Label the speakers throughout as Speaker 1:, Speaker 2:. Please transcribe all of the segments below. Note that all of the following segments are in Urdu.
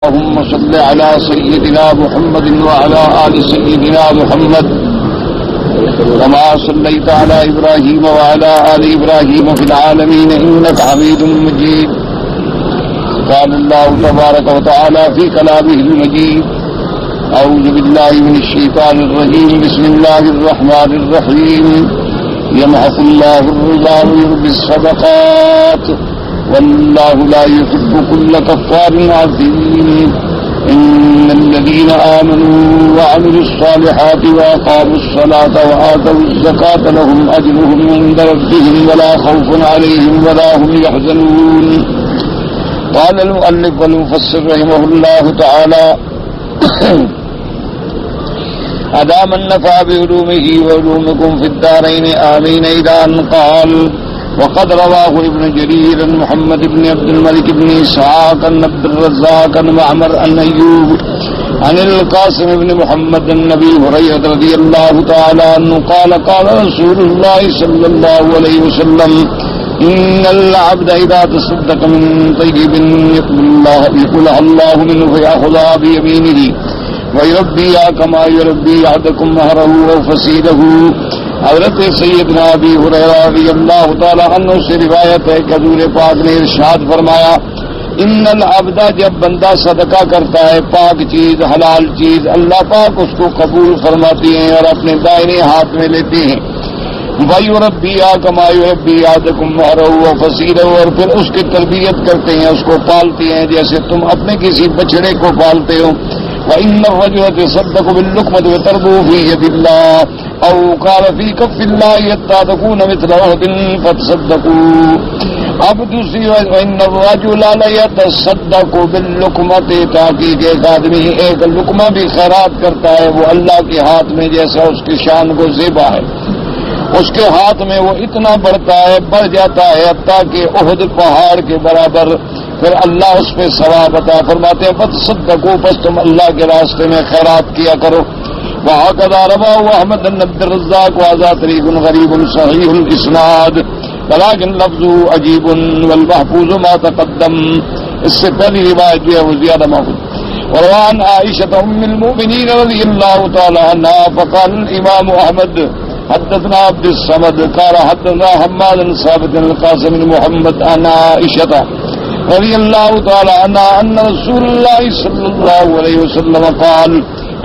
Speaker 1: اللهم صل على سيدنا محمد وعلى آل سيدنا محمد كما صليت على إبراهيم وعلى آل إبراهيم في العالمين إنك حميد مجيد. قال الله تبارك وتعالى في كلامه المجيد: أعوذ بالله من الشيطان الرجيم. بسم الله الرحمن الرحيم. يمحق الله الربا ويربي الصدقات والله لا يحب كل كفار عظيم. إن الذين آمنوا وعملوا الصالحات وأقاموا الصلاة وآتوا الزكاة لهم أجرهم عند ربهم ولا خوف عليهم ولا هم يحزنون. قال المؤلف والمفسر رحمه الله تعالى: أدام النفع بعلومه وعلومكم في الدارين آمين. إلى أن قال: وقد رواه ابن جرير محمد بن عبد الملك بن إسحاق عن عبد الرزاق عن معمر عن أيوب عن القاسم بن محمد عن أبي هريرة رضي الله تعالى عنه قال: قال رسول الله صلى الله عليه وسلم: إن العبد إذا تصدق من طيب يقبلها الله منه فيأخذها بيمينه ويربيها كما يربي أحدكم مهره وفصيله. حضرت سیدنا ابی ہریرہ رضی اللہ تعالی عنہ سے روایت ہے کہ حضور پاک نے ارشاد فرمایا: ان العبد، جب بندہ صدقہ کرتا ہے پاک چیز، حلال چیز، اللہ پاک اس کو قبول فرماتی ہیں اور اپنے دائنے ہاتھ میں لیتے ہیں. وَيُرَبِّيهَا كَمَا يُرَبِّي أَحَدُكُمْ مَهْرَهُ وَفَصِيلَهُ، اور پھر اس کی تربیت کرتے ہیں، اس کو پالتے ہیں جیسے تم اپنے کسی بچڑے کو پالتے ہو. وَإِنَّ الرَّجُلَ يَتَصَدَّقُ بِاللُّقْمَةِ وَتَرْبُو فِي يَدِ اللَّهِ أَوْ قَالَ فِي كَفِّ اللَّهِ حَتَّىٰ تَكُونَ مِثْلَ أُحُدٍ فَتَصَدَّقُوا. اب دوسری وَإِنَّ الرَّجُلَ لَيَتَصَدَّقُ بِاللُّقْمَةِ، تاکہ ایک آدمی ایک لقمہ بھی خیرات کرتا ہے، وہ اللہ کے ہاتھ میں جیسا اس کی شان کو زیبا ہے، اس کے ہاتھ میں وہ اتنا بڑھتا ہے، بڑھ جاتا ہے حتیٰ کہ احد پہاڑ کے برابر. پھر اللہ اس پہ ثواب عطا فرماتے ہیں. فتصدقوا، پس تم اللہ کے راستے میں خیرات کیا کرو. وهكذا رواه احمد بن عبد الرزاق وهذا طريق غريب صحيح الاسناد ولكن لفظه عجيب والمحفوظ ما تقدم. اس سے پہلی روایت جو ہے وہ زیادہ محفوظ. وروان عائشة ام المؤمنين رضي الله تعالى عنها فقال الامام احمد: حدثنا عبد الصمد قال حدثنا حماد بن ثابت القاسم بن محمد عن عائشة رضي الله تعالى عنها أن رسول الله صلى الله عليه وسلم قال: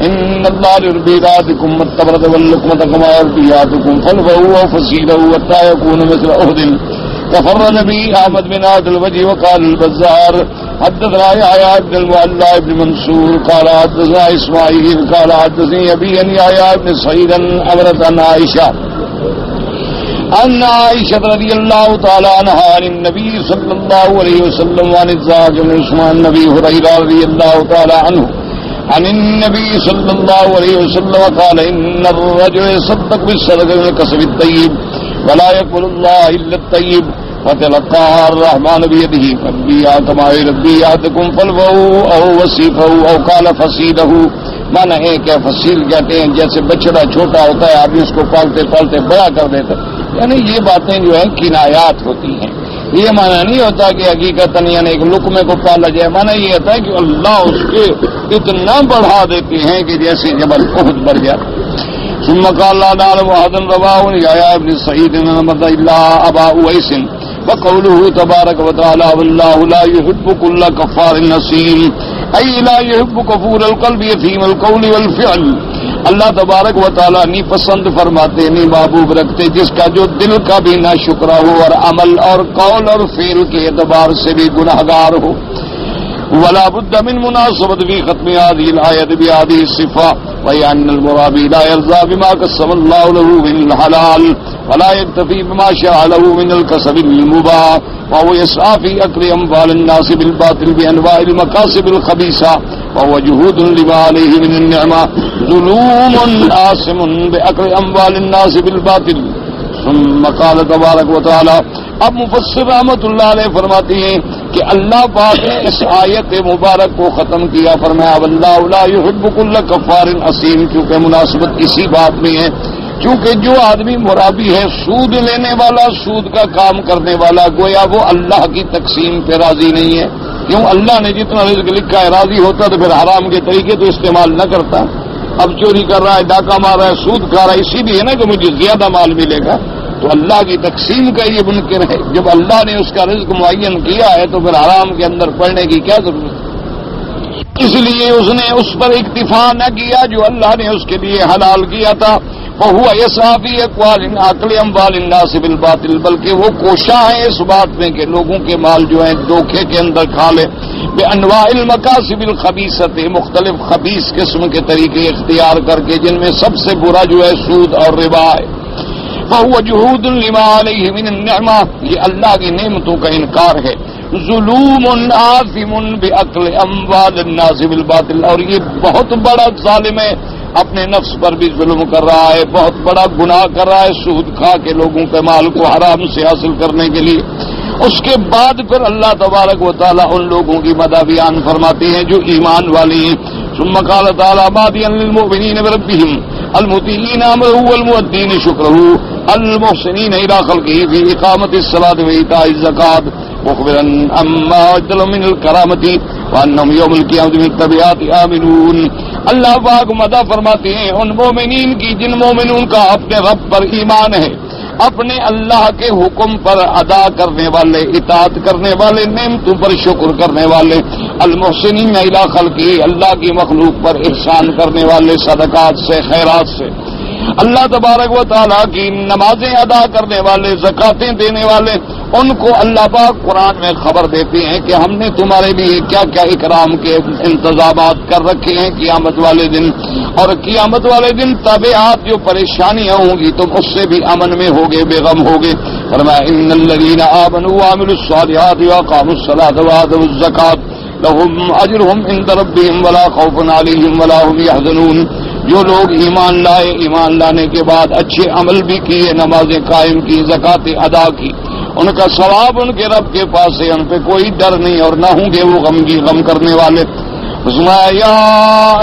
Speaker 1: إن الله يربي ذاتكم التبرد واللقمة كما يربي أحدكم خلفه وفصيله حتى يكون مثل أحد. تفرد به أحمد بن هذا الوجه. وقال البزار: حدثنا يحيى بن المعلى بن منصور قال حدثنا إسماعيل قال حدثني أبي أن يحيى بن سعيد أمرت عن عائشة أن عائشة رضي الله تعالى عنها عن النبي صلى الله عليه وسلم وعن الزاج بن عثمان النبي هريرة رضي الله تعالى عنه عن النبي صلى الله عليه وسلم قال: إن الرجل يصدق بالصدقة من الكسب الطيب ولا يقبل الله إلا الطيب فتلقاها الرحمن بيده فبيها كما يربي أحدكم فلفه أو وصيفه أو قال فصيله. مانا ہے کہ فصیل کہتے ہیں جیسے بچڑا چھوٹا ہوتا ہے، آدمی اس کو پالتے پالتے بڑا کر دیتا ہے. یعنی یہ باتیں جو ہیں کنایات ہوتی ہیں. یہ معنی نہیں ہوتا کہ حقیقتاً یعنی ایک لقمے کو پالا جائے. معنی یہ ہوتا ہے کہ اللہ اس کے اتنا بڑھا دیتے ہیں کہ جیسے جبل احد بڑھ جاتا. ثم قال: لا نعلم أحدا رواه يحيى بن سعيد إلا أبا أويس. وقوله تبارك وتعالى: والله لا يحب كل كفار أثيم، أي لا يحب كفور القلب يثيم القول والفعل. اللہ تبارک و تعالیٰ نہیں پسند فرماتے، نہیں محبوب رکھتے جس کا جو دل کا بھی نہ شکرہ ہو اور عمل اور قول اور فعل کے اعتبار سے بھی گنہگار ہو. ولا بد من مناسبة في ختم هذه الآية بهذه الصفة، وهي أن المرابي لا يرضى بما قسم الله له من الحلال ولا يكتفي بما شاء له من الكسب المباح، وهو يسعى في أكل أموال الناس بالباطل بأنواع المكاسب الخبيثة، وهو جهود لما عليه من النعمة، ظلوم آثم بأكل أموال الناس بالباطل. ثم قال تبارک و تعالی. اب مفسر رحمۃ اللہ علیہ فرماتی ہیں کہ اللہ پاک نے اس آیت مبارک کو ختم کیا، فرمایا: واللہ لا يحب كل كفار اثیم، کیونکہ مناسبت اسی بات میں ہے کیونکہ جو آدمی مرابی ہے، سود لینے والا، سود کا کام کرنے والا، گویا وہ اللہ کی تقسیم پہ راضی نہیں ہے. کیوں؟ اللہ نے جتنا رزق لکھا ہے راضی ہوتا تو پھر حرام کے طریقے تو استعمال نہ کرتا. اب چوری کر رہا ہے، ڈاکہ مار رہا ہے، سود کھا رہا ہے، اسی لیے ہے نا کہ مجھے زیادہ مال ملے گا. تو اللہ کی تقسیم کا یہ ممکن ہے. جب اللہ نے اس کا رزق معین کیا ہے تو پھر حرام کے اندر پڑنے کی کیا ضرورت ہے؟ اس لیے اس نے اس پر اکتفا نہ کیا جو اللہ نے اس کے لیے حلال کیا تھا. وَهُوَ يَسْعَىٰ فِي أَكْلِ أَمْوَالِ النَّاسِ بِالْبَاطِلِ، بلکہ وہ کوشاں ہے اس بات میں کہ لوگوں کے مال جو ہیں دھوکے کے اندر کھا لے. بِأَنْوَاعِ الْمَكَاسِبِ الْخَبِيثَةِ، مختلف خبیث قسم کے طریقے اختیار کر کے، جن میں سب سے برا جو ہے سود اور ربا ہے. فَهُوَ جُحُودٌ لِمَا عَلَيْهِ مِنَ النِّعْمَةِ، یہ اللہ کی نعمتوں کا انکار ہے. ظلوم آثم بأکل اموال الناس بالباطل، اور یہ بہت بڑا ظالم ہے، اپنے نفس پر بھی ظلم کر رہا ہے، بہت بڑا گناہ کر رہا ہے سود کھا کے لوگوں کے مال کو حرام سے حاصل کرنے کے لیے. اس کے بعد پھر اللہ تبارک و تعالیٰ ان لوگوں کی مدح بیان فرماتے ہیں جو ایمان والے ہیں. ثم قال تعالیٰ مادیا للمؤمنین بربهم المطیعین امرہ والمؤدین شکرہ المحسنین الی خلقہ فی اقامۃ الصلاۃ وایتاء الزکاۃ مخبرا عما اعد لهم من الکرامۃ وانہم یوم القیامۃ من التبعات آمنون. اللہ پاک مدح فرماتے ہیں ان مومنین کی جن مومنون کا اپنے رب پر ایمان ہے، اپنے اللہ کے حکم پر ادا کرنے والے، اطاعت کرنے والے، نعمتوں پر شکر کرنے والے، المحسنین الی خلقہ، اللہ کی مخلوق پر احسان کرنے والے، صدقات سے، خیرات سے، اللہ تبارک و تعالیٰ کی نمازیں ادا کرنے والے، زکاتیں دینے والے. ان کو اللہ پاک قرآن میں خبر دیتے ہیں کہ ہم نے تمہارے لیے کیا کیا اکرام کے انتظامات کر رکھے ہیں قیامت والے دن. اور قیامت والے دن تبعات جو پریشانیاں ہوں گی تم اس سے بھی امن میں ہوگے، بے غم ہوگے. فرمایا ان الذین آمنوا وعملوا الصالحات واقاموا الصلاۃ وآتوا الزکاۃ لهم اجرهم عند ربهم ولا خوف علیہم ولا هم يحزنون. جو لوگ ایمان لائے، ایمان لانے کے بعد اچھے عمل بھی کیے، نمازیں قائم کی، زکاتیں ادا کی، ان کا ثواب ان کے رب کے پاس ہے، ان پہ کوئی ڈر نہیں اور نہ ہوں گے وہ غم کرنے والے. یا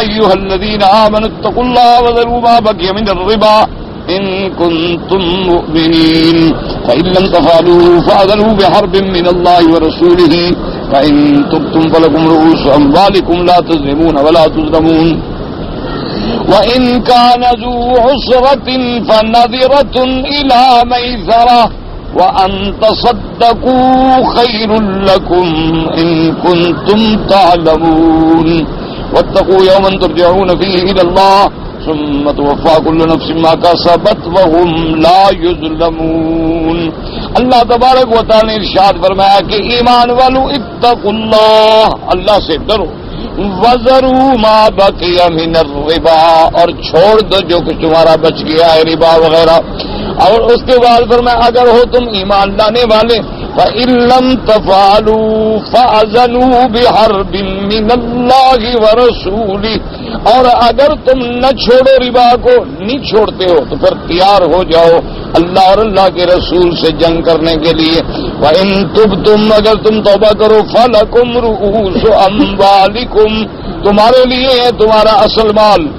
Speaker 1: ایھا الذین آمنوا اتقوا اللہ وذروا ما بقی من الربا ان کنتم مؤمنین فإن لم تفعلوا فأذنوا بحرب من اللہ ورسولہ فإن تبتم فلکم رؤوس أموالکم لا تظلمون ولا تظلمون وَإِن كَانَ ذُو عُسْرَةٍ فَنَظِرَةٌ إِلَى مَيْسَرَةٍ وَأَن تَصَدَّقُوا خَيْرٌ لَّكُمْ إِن كُنتُمْ تَعْلَمُونَ وَاتَّقُوا يَوْمًا تُرْجَعُونَ فِيهِ إِلَى اللَّهِ ثُمَّ تُوَفَّى كُلُّ نَفْسٍ مَّا كَسَبَتْ وَهُمْ لَا يُظْلَمُونَ. اللہ تبارک و تعالی نے ارشاد فرمایا کہ ایمان والو اتقوا اللہ، اللہ سے ڈرو، وَذَرُوا مَا بَقِيَ مِنَ الرِّبَا، اور چھوڑ دو جو کچھ تمہارا بچ گیا ہے ربا وغیرہ. اور اس کے بعد فرمایا اگر ہو تم ایمان لانے والے فَإِن لَّمْ تَفْعَلُوا فَأَذَنُوا بِحَرْبٍ مِّنَ اللَّهِ وَرَسُولِهِ، اور اگر تم نہ چھوڑو ربا کو، نہیں چھوڑتے ہو تو پھر تیار ہو جاؤ اللہ اور اللہ کے رسول سے جنگ کرنے کے لیے. وَإِن تُبْتُمْ، اگر تم توبہ کرو، فَلَكُمْ رُءُوسُ أَمْوَالِكُمْ، تمہارے لیے ہے تمہارا اصل مال،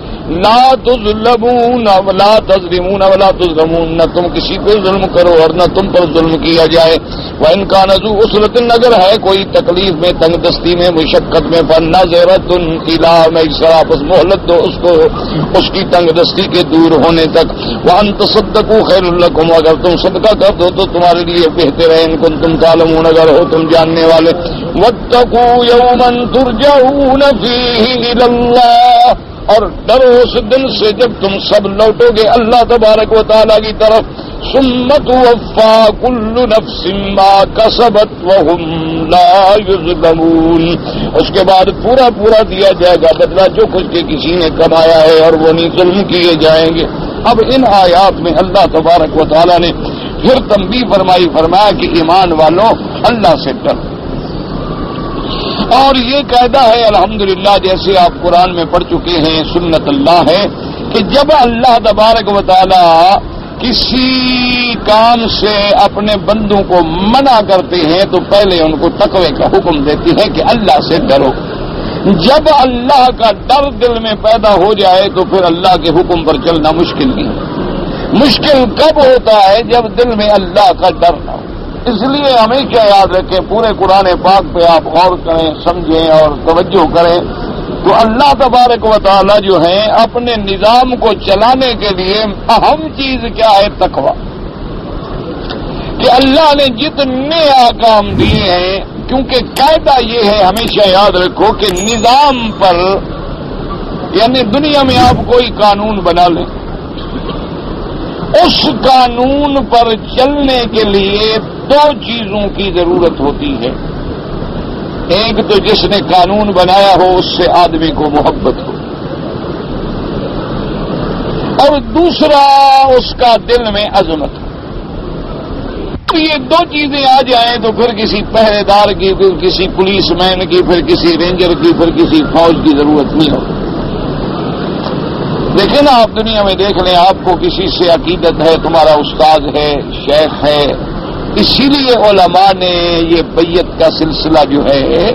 Speaker 1: لا تظلمون ولا تظلمون ولا تظلمون، نہ تم کسی پہ ظلم کرو اور نہ تم پر ظلم کیا جائے. وَإِن كَانَ ذُو عُسْرَةٍ، اگر ہے کوئی تکلیف میں، تنگ دستی میں، مشقت میں، فَنَظِرَةٌ إِلَىٰ مَيْسَرَةٍ، بس مہلت دو اس کو اس کی تنگ دستی کے دور ہونے تک. وَأَن تَصَدَّقُوا خَيْرٌ لَّكُمْ، اگر تم صدقہ کر دو تو تمہارے لیے بہتر ہے، ان کنتم تعلمون، اگر ہو تم جاننے والے. وَاتَّقُوا يَوْمًا تُرْجَعُونَ فِيهِ إِلَى اللَّهِ، اور ڈرو اس دن سے جب تم سب لوٹو گے اللہ تبارک و تعالیٰ کی طرف. ثُمَّ تُوَفَّىٰ كُلُّ نَفْسٍ مَّا كَسَبَتْ وَهُمْ لَا يُظْلَمُونَ، اس کے بعد پورا دیا جائے گا بدلہ جو کچھ کے کسی نے کمایا ہے اور وہ نہیں ظلم کیے جائیں گے. اب ان آیات میں اللہ تبارک و تعالیٰ نے پھر تنبیہ فرمایا کہ ایمان والوں اللہ سے ڈرو. اور یہ قاعدہ ہے الحمدللہ جیسے آپ قرآن میں پڑھ چکے ہیں، سنت اللہ ہے کہ جب اللہ تبارک و تعالی کسی کام سے اپنے بندوں کو منع کرتے ہیں تو پہلے ان کو تقوی کا حکم دیتے ہیں کہ اللہ سے ڈرو. جب اللہ کا ڈر دل میں پیدا ہو جائے تو پھر اللہ کے حکم پر چلنا مشکل نہیں. مشکل کب ہوتا ہے؟ جب دل میں اللہ کا ڈر نہ ہو. اس لیے ہمیشہ یاد رکھیں، پورے قرآن پاک پہ آپ غور کریں، سمجھیں اور توجہ کریں تو اللہ تبارک و تعالی جو ہیں اپنے نظام کو چلانے کے لیے اہم چیز کیا ہے؟ تقویٰ. کہ اللہ نے جتنے احکام دیے ہیں، کیونکہ قاعدہ یہ ہے، ہمیشہ یاد رکھو کہ نظام پر، یعنی دنیا میں آپ کوئی قانون بنا لیں، اس قانون پر چلنے کے لیے دو چیزوں کی ضرورت ہوتی ہے. ایک تو جس نے قانون بنایا ہو اس سے آدمی کو محبت ہو، اور دوسرا اس کا دل میں عظمت ہو. یہ دو چیزیں آ جائیں تو پھر کسی پہرے دار کی، پھر کسی پولیس مین کی، پھر کسی رینجر کی، پھر کسی فوج کی ضرورت نہیں ہوتی. لیکن آپ دنیا میں دیکھ لیں، آپ کو کسی سے عقیدت ہے، تمہارا استاد ہے، شیخ ہے، اسی لیے علماء نے یہ بیعت کا سلسلہ جو ہے،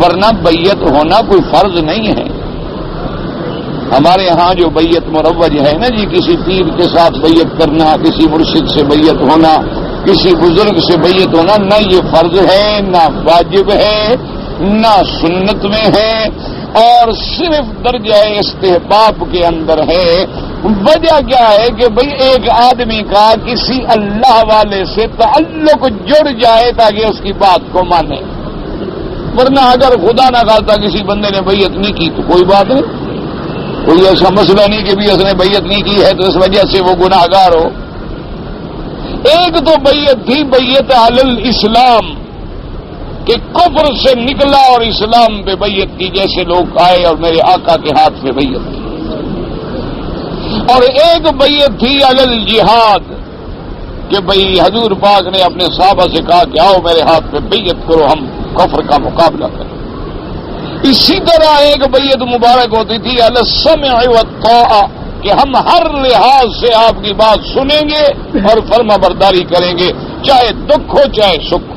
Speaker 1: ورنہ بیعت ہونا کوئی فرض نہیں ہے. ہمارے ہاں جو بیعت مروج ہے نا جی، کسی پیر کے ساتھ بیعت کرنا، کسی مرشد سے بیعت ہونا، کسی بزرگ سے بیعت ہونا، نہ یہ فرض ہے، نہ واجب ہے، نہ سنت میں ہے، اور صرف درجہ استحباب کے اندر ہے. وجہ کیا ہے کہ بھئی ایک آدمی کا کسی اللہ والے سے تعلق جڑ جائے تاکہ اس کی بات کو مانے. ورنہ اگر خدا نہ خواستہ کسی بندے نے بیعت نہیں کی تو کوئی بات نہیں، کوئی ایسا مسئلہ نہیں کہ بھی اس نے بیعت نہیں کی ہے تو اس وجہ سے وہ گناہگار ہو. ایک تو بیعت تھی بیعت علی الاسلام، کہ کفر سے نکلا اور اسلام پہ بیعت کی، جیسے لوگ آئے اور میرے آقا کے ہاتھ پہ بیعت کی. اور ایک بیعت تھی علی الجہاد، کہ بھئی حضور پاک نے اپنے صحابہ سے کہا کہ آؤ میرے ہاتھ پہ بیعت کرو، ہم کفر کا مقابلہ کریں. اسی طرح ایک بیعت مبارک ہوتی تھی علی السمع والطاعہ، کہ ہم ہر لحاظ سے آپ کی بات سنیں گے اور فرما برداری کریں گے، چاہے دکھ ہو چاہے سکھ ہو.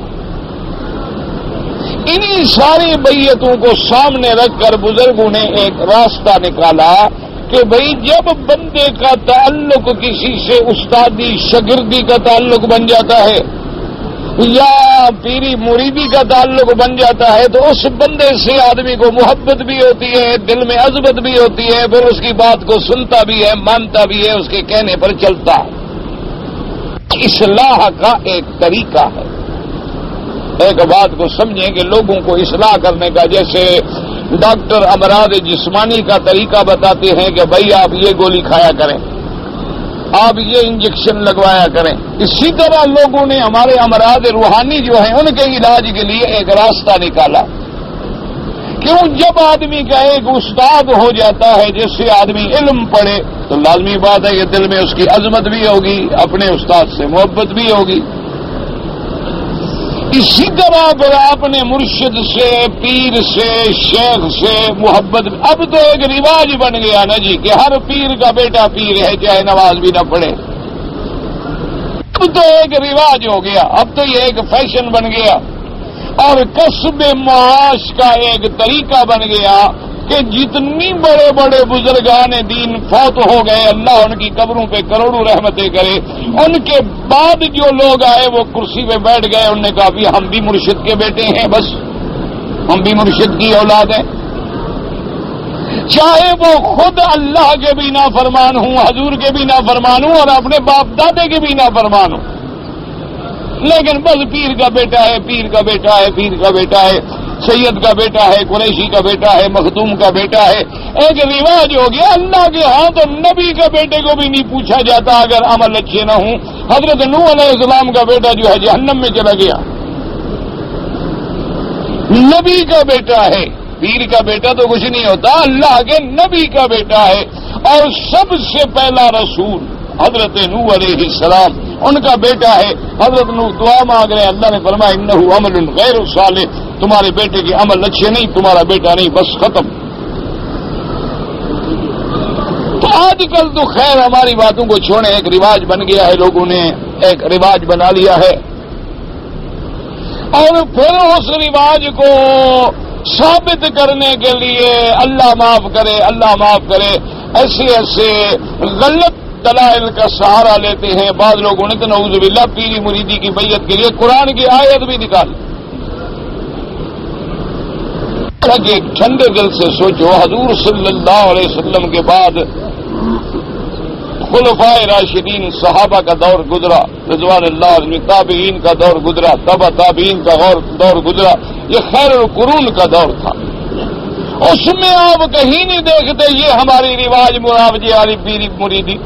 Speaker 1: انہی ساری بیعتوں کو سامنے رکھ کر بزرگوں نے ایک راستہ نکالا کہ بھئی جب بندے کا تعلق کسی سے استادی شاگردی کا تعلق بن جاتا ہے یا پیری مریدی کا تعلق بن جاتا ہے تو اس بندے سے آدمی کو محبت بھی ہوتی ہے، دل میں عظمت بھی ہوتی ہے، پھر اس کی بات کو سنتا بھی ہے، مانتا بھی ہے، اس کے کہنے پر چلتا ہے. اصلاح کا ایک طریقہ ہے. ایک بات کو سمجھیں کہ لوگوں کو اصلاح کرنے کا، جیسے ڈاکٹر امراض جسمانی کا طریقہ بتاتے ہیں کہ بھائی آپ یہ گولی کھایا کریں، آپ یہ انجیکشن لگوایا کریں، اسی طرح لوگوں نے ہمارے امراض روحانی جو ہیں ان کے علاج کے لیے ایک راستہ نکالا. کیوں؟ جب آدمی کا ایک استاد ہو جاتا ہے، جس سے آدمی علم پڑھے، تو لازمی بات ہے کہ دل میں اس کی عظمت بھی ہوگی، اپنے استاد سے محبت بھی ہوگی. اسی طرح پھر اپنے مرشد سے، پیر سے، شیخ سے محبت. اب تو ایک رواج بن گیا نا جی کہ ہر پیر کا بیٹا پیر ہے، چاہے نماز بھی نہ پڑھے. اب تو ایک رواج ہو گیا، اب تو یہ ایک فیشن بن گیا اور کسب معاش کا ایک طریقہ بن گیا کہ جتنی بڑے بڑے بزرگان دین فوت ہو گئے، اللہ ان کی قبروں پہ کروڑوں رحمتیں کرے، ان کے بعد جو لوگ آئے وہ کرسی پہ بیٹھ گئے، انہوں نے کہا بھی ہم بھی مرشد کے بیٹے ہیں، بس ہم بھی مرشد کی اولاد ہیں، چاہے وہ خود اللہ کے بھی نافرمان ہوں، حضور کے بھی نافرمان ہوں اور اپنے باپ دادے کے بھی نافرمان ہوں، لیکن بس پیر کا بیٹا ہے، پیر کا بیٹا ہے، پیر کا بیٹا ہے، سید کا بیٹا ہے، قریشی کا بیٹا ہے، مخدوم کا بیٹا ہے. ایک رواج ہو گیا. اللہ کے ہاں تو نبی کے بیٹے کو بھی نہیں پوچھا جاتا اگر عمل اچھے نہ ہوں. حضرت نوح علیہ السلام کا بیٹا جو ہے جہنم میں چلا گیا. نبی کا بیٹا ہے، پیر کا بیٹا تو کچھ نہیں ہوتا، اللہ کے نبی کا بیٹا ہے. اور سب سے پہلا رسول حضرت نوح علیہ السلام، ان کا بیٹا ہے. حضرت نوح دعا مانگ رہے ہیں، اللہ نے فرمایا انہ عمل غیر صالح، تمہارے بیٹے کے عمل اچھے نہیں، تمہارا بیٹا نہیں، بس ختم. تو آج کل تو خیر ہماری باتوں کو چھوڑیں، ایک رواج بن گیا ہے، لوگوں نے ایک رواج بنا لیا ہے اور پھر اس رواج کو ثابت کرنے کے لیے اللہ معاف کرے، اللہ معاف کرے، ایسے ایسے غلط دلائل کا سہارا لیتے ہیں. بعض لوگوں نے تو نعوذ باللہ پیری مریدی کی بیعت کے لیے قرآن کی آیت بھی نکالی. کہ ٹھنڈے دل سے سوچو، حضور صلی اللہ علیہ وسلم کے بعد خلفائے راشدین صحابہ کا دور گزرا، رضوان اللہ علیہم، تابعین کا دور گزرا، تبع تابعین کا دور گزرا، یہ خیر القرون کا دور تھا. اس میں آپ کہیں نہیں دیکھتے یہ ہماری رواج مراوجے والی پیری مریدی.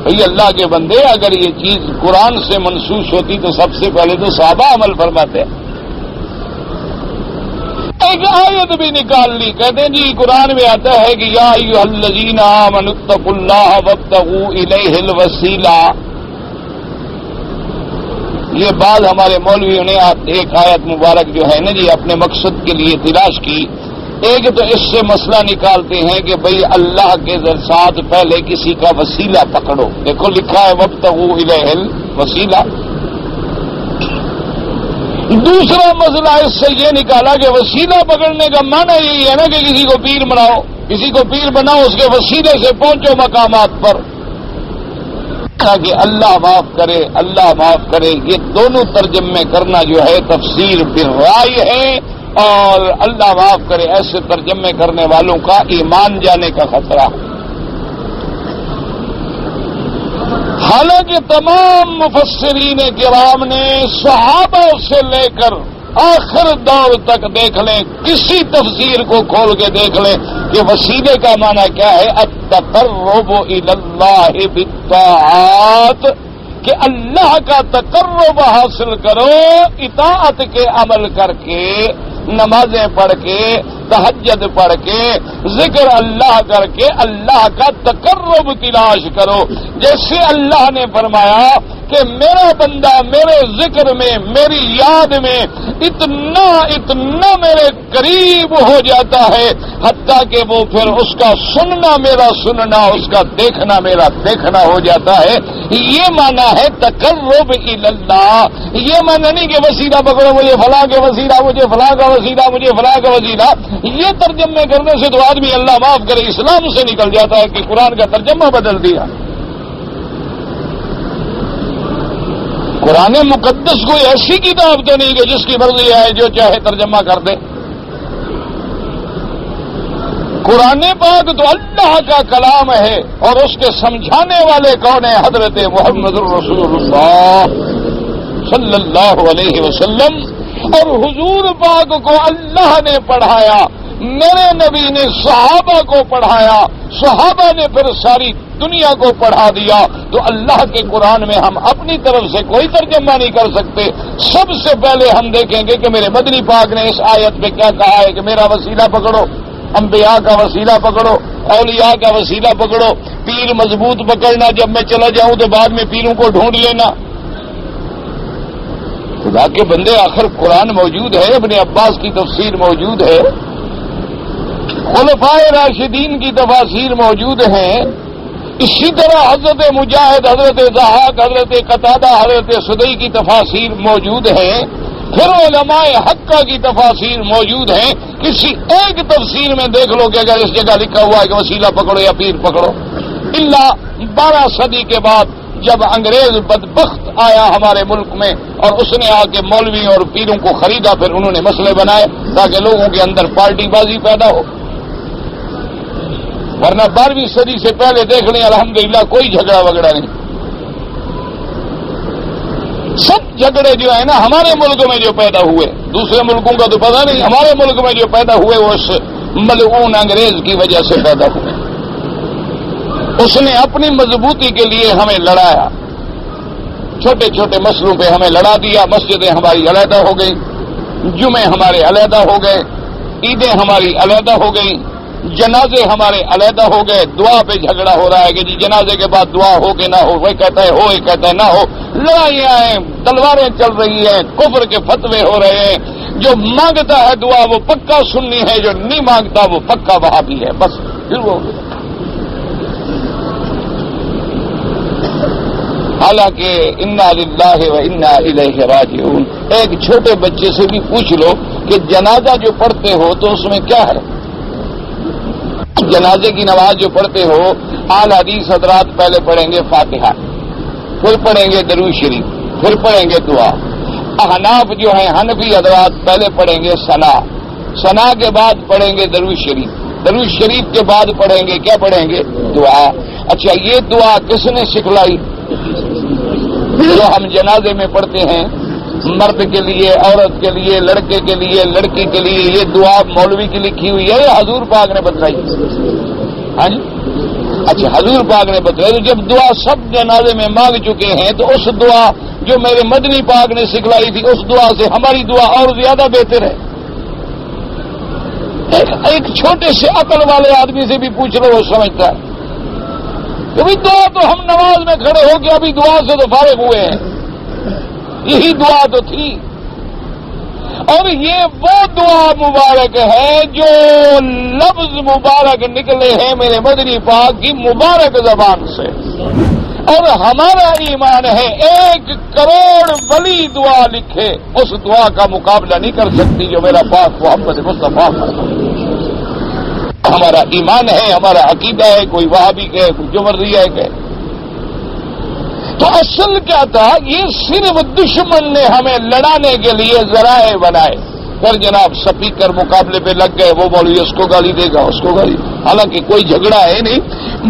Speaker 1: بھئی اللہ کے بندے، اگر یہ چیز قرآن سے منسوخ ہوتی تو سب سے پہلے تو صحابہ عمل فرماتے. ایک آیت بھی نکال لی، کہتے ہیں جی قرآن میں آتا ہے کہ یا ایھا الذین آمنوا اتقوا اللہ وابتغوا الیہ الوسیلہ. یہ بعض ہمارے مولویوں نے ایک آیت مبارک جو ہے نا جی اپنے مقصد کے لیے تلاش کی. ایک تو اس سے مسئلہ نکالتے ہیں کہ بھئی اللہ کے ساتھ پہلے کسی کا وسیلہ پکڑو. دیکھو لکھا ہے وابتغوا الیہ الوسیلہ. دوسرا مسئلہ اس سے یہ نکالا کہ وسیلہ پکڑنے کا معنی یہی ہے نا کہ کسی کو پیر بناؤ، کسی کو پیر بناؤ، اس کے وسیلے سے پہنچو مقامات پر. کہ اللہ معاف کرے، اللہ معاف کرے، یہ دونوں ترجمے کرنا جو ہے تفسیر بالرائے ہے، اور اللہ معاف کرے ایسے ترجمے کرنے والوں کا ایمان جانے کا خطرہ. حالانکہ تمام مفسرین کرام نے صحابہ سے لے کر آخر دور تک دیکھ لیں، کسی تفسیر کو کھول کے دیکھ لیں کہ وسیلے کا معنی کیا ہے. التقرب الی اللہ بالطاعات، کہ اللہ کا تقرب حاصل کرو اطاعت کے عمل کر کے، نمازیں پڑھ کے، تہجد پڑھ کے، ذکر اللہ کر کے اللہ کا تقرب تلاش کرو. جیسے اللہ نے فرمایا کہ میرا بندہ میرے ذکر میں، میری یاد میں اتنا میرے قریب ہو جاتا ہے حتیٰ کہ وہ پھر اس کا سننا میرا سننا، اس کا دیکھنا میرا دیکھنا ہو جاتا ہے. یہ معنی ہے تقرب الی اللہ. یہ معنی نہیں کہ وسیلہ پکڑو، مجھے فلاں کے وسیلہ، مجھے فلاں کا وسیلہ، مجھے فلاں کا وسیلہ. یہ ترجمے کرنے سے تو آدمی اللہ معاف کرے اسلام سے نکل جاتا ہے کہ قرآن کا ترجمہ بدل دیا. قرآن مقدس کوئی ایسی کتاب تو نہیں کہ جس کی مرضی ہے جو چاہے ترجمہ کر دے. قرآن پاک تو اللہ کا کلام ہے، اور اس کے سمجھانے والے کون ہیں؟ حضرت محمد رسول اللہ صلی اللہ علیہ وسلم. اور حضور پاک کو اللہ نے پڑھایا، میرے نبی نے صحابہ کو پڑھایا، صحابہ نے پھر ساری دنیا کو پڑھا دیا. تو اللہ کے قرآن میں ہم اپنی طرف سے کوئی ترجمہ نہیں کر سکتے. سب سے پہلے ہم دیکھیں گے کہ میرے مدنی پاک نے اس آیت میں کیا کہا ہے کہ میرا وسیلہ پکڑو، انبیاء کا وسیلہ پکڑو، اولیاء کا وسیلہ پکڑو. پیر مضبوط پکڑنا، جب میں چلا جاؤں تو بعد میں پیروں کو ڈھونڈ لینا. خدا کے بندے، آخر قرآن موجود ہے، ابن عباس کی تفسیر موجود ہے، خلفائے راشدین کی تفاسیر موجود ہیں. اسی طرح حضرت مجاہد، حضرت ضحاک، حضرت قتادہ، حضرت سدی کی تفاسیر موجود ہیں. پھر علماء حقہ کی تفاسیر موجود ہیں. کسی ایک تفسیر میں دیکھ لو کہ اگر اس جگہ لکھا ہوا ہے کہ وسیلہ پکڑو یا پیر پکڑو. الا 12 صدی کے بعد جب انگریز بدبخت آیا ہمارے ملک میں اور اس نے آ کے مولوی اور پیروں کو خریدا، پھر انہوں نے مسئلے بنائے تاکہ لوگوں کے اندر پارٹی بازی پیدا ہو. ورنہ 12ویں صدی سے پہلے دیکھ لیں الحمدللہ کوئی جھگڑا وگڑا نہیں. سب جھگڑے جو ہیں نا ہمارے ملک میں جو پیدا ہوئے، دوسرے ملکوں کا تو پتہ نہیں، ہمارے ملک میں جو پیدا ہوئے وہ اس ملعون انگریز کی وجہ سے پیدا ہوئے. اس نے اپنی مضبوطی کے لیے ہمیں لڑایا، چھوٹے چھوٹے مسئلوں پہ ہمیں لڑا دیا. مسجدیں ہماری علیحدہ ہو گئی، جمعے ہمارے علیحدہ ہو گئے، عیدیں ہماری علیحدہ ہو گئی، جنازے ہمارے علیحدہ ہو گئے. دعا پہ جھگڑا ہو رہا ہے کہ جی جنازے کے بعد دعا ہو کہ نہ ہو، وہ کہتا ہے ہو، یہ کہتا ہے نہ ہو. لڑائیاں ہیں، تلواریں چل رہی ہیں، کفر کے فتوے ہو رہے ہیں. جو مانگتا ہے دعا وہ پکا سنی ہے، جو نہیں مانگتا وہ پکا وہابی ہے. بس پھر وہ حالانکہ انا للہ و انا الیہ راجعون. ایک چھوٹے بچے سے بھی پوچھ لو کہ جنازہ جو پڑھتے ہو تو اس میں کیا ہے؟ جنازے کی نماز جو پڑھتے ہو اعلی حدیث حضرات پہلے پڑھیں گے فاتحہ، پھر پڑھیں گے درود شریف، پھر پڑھیں گے دعا۔ احناف جو ہیں حنفی حضرات پہلے پڑھیں گے ثنا، ثنا کے بعد پڑھیں گے درود شریف، درود شریف کے بعد پڑھیں گے کیا پڑھیں گے؟ دعا۔ اچھا یہ دعا کس نے سکھلائی؟ جو ہم جنازے میں پڑھتے ہیں، مرد کے لیے، عورت کے لیے، لڑکے کے لیے، لڑکی کے لیے، یہ دعا مولوی کی لکھی ہوئی ہے یا حضور پاک نے بتلائی؟ ہاں جی، اچھا حضور پاک نے بتلائی۔ تو جب دعا سب جنازے میں مانگ چکے ہیں تو اس دعا جو میرے مدنی پاک نے سکھلائی تھی، اس دعا سے ہماری دعا اور زیادہ بہتر ہے۔ ایک چھوٹے سے عقل والے آدمی سے بھی پوچھ لو، وہ سمجھتا ہے کہ بھائی دعا تو ہم نماز میں کھڑے ہو کے ابھی دعا سے تو فارغ ہوئے ہیں، یہی دعا تو تھی۔ اور یہ وہ دعا مبارک ہے جو لفظ مبارک نکلے ہیں میرے مدنی پاک کی مبارک زبان سے، اور ہمارا ایمان ہے 1 کروڑ ولی دعا لکھے اس دعا کا مقابلہ نہیں کر سکتی جو میرا پاک محمد مصطفیٰ کرتا۔ ہمارا ایمان ہے، ہمارا عقیدہ ہے، کوئی وہابی کہے، کوئی جو مرضی ہے کہے۔ تو اصل کیا تھا؟ یہ صرف دشمن نے ہمیں لڑانے کے لیے ذرائع بنائے، پھر جناب سپیکر مقابلے پہ لگ گئے، وہ مولوی اس کو گالی دے گا، اس کو گالی، حالانکہ کوئی جھگڑا ہے نہیں۔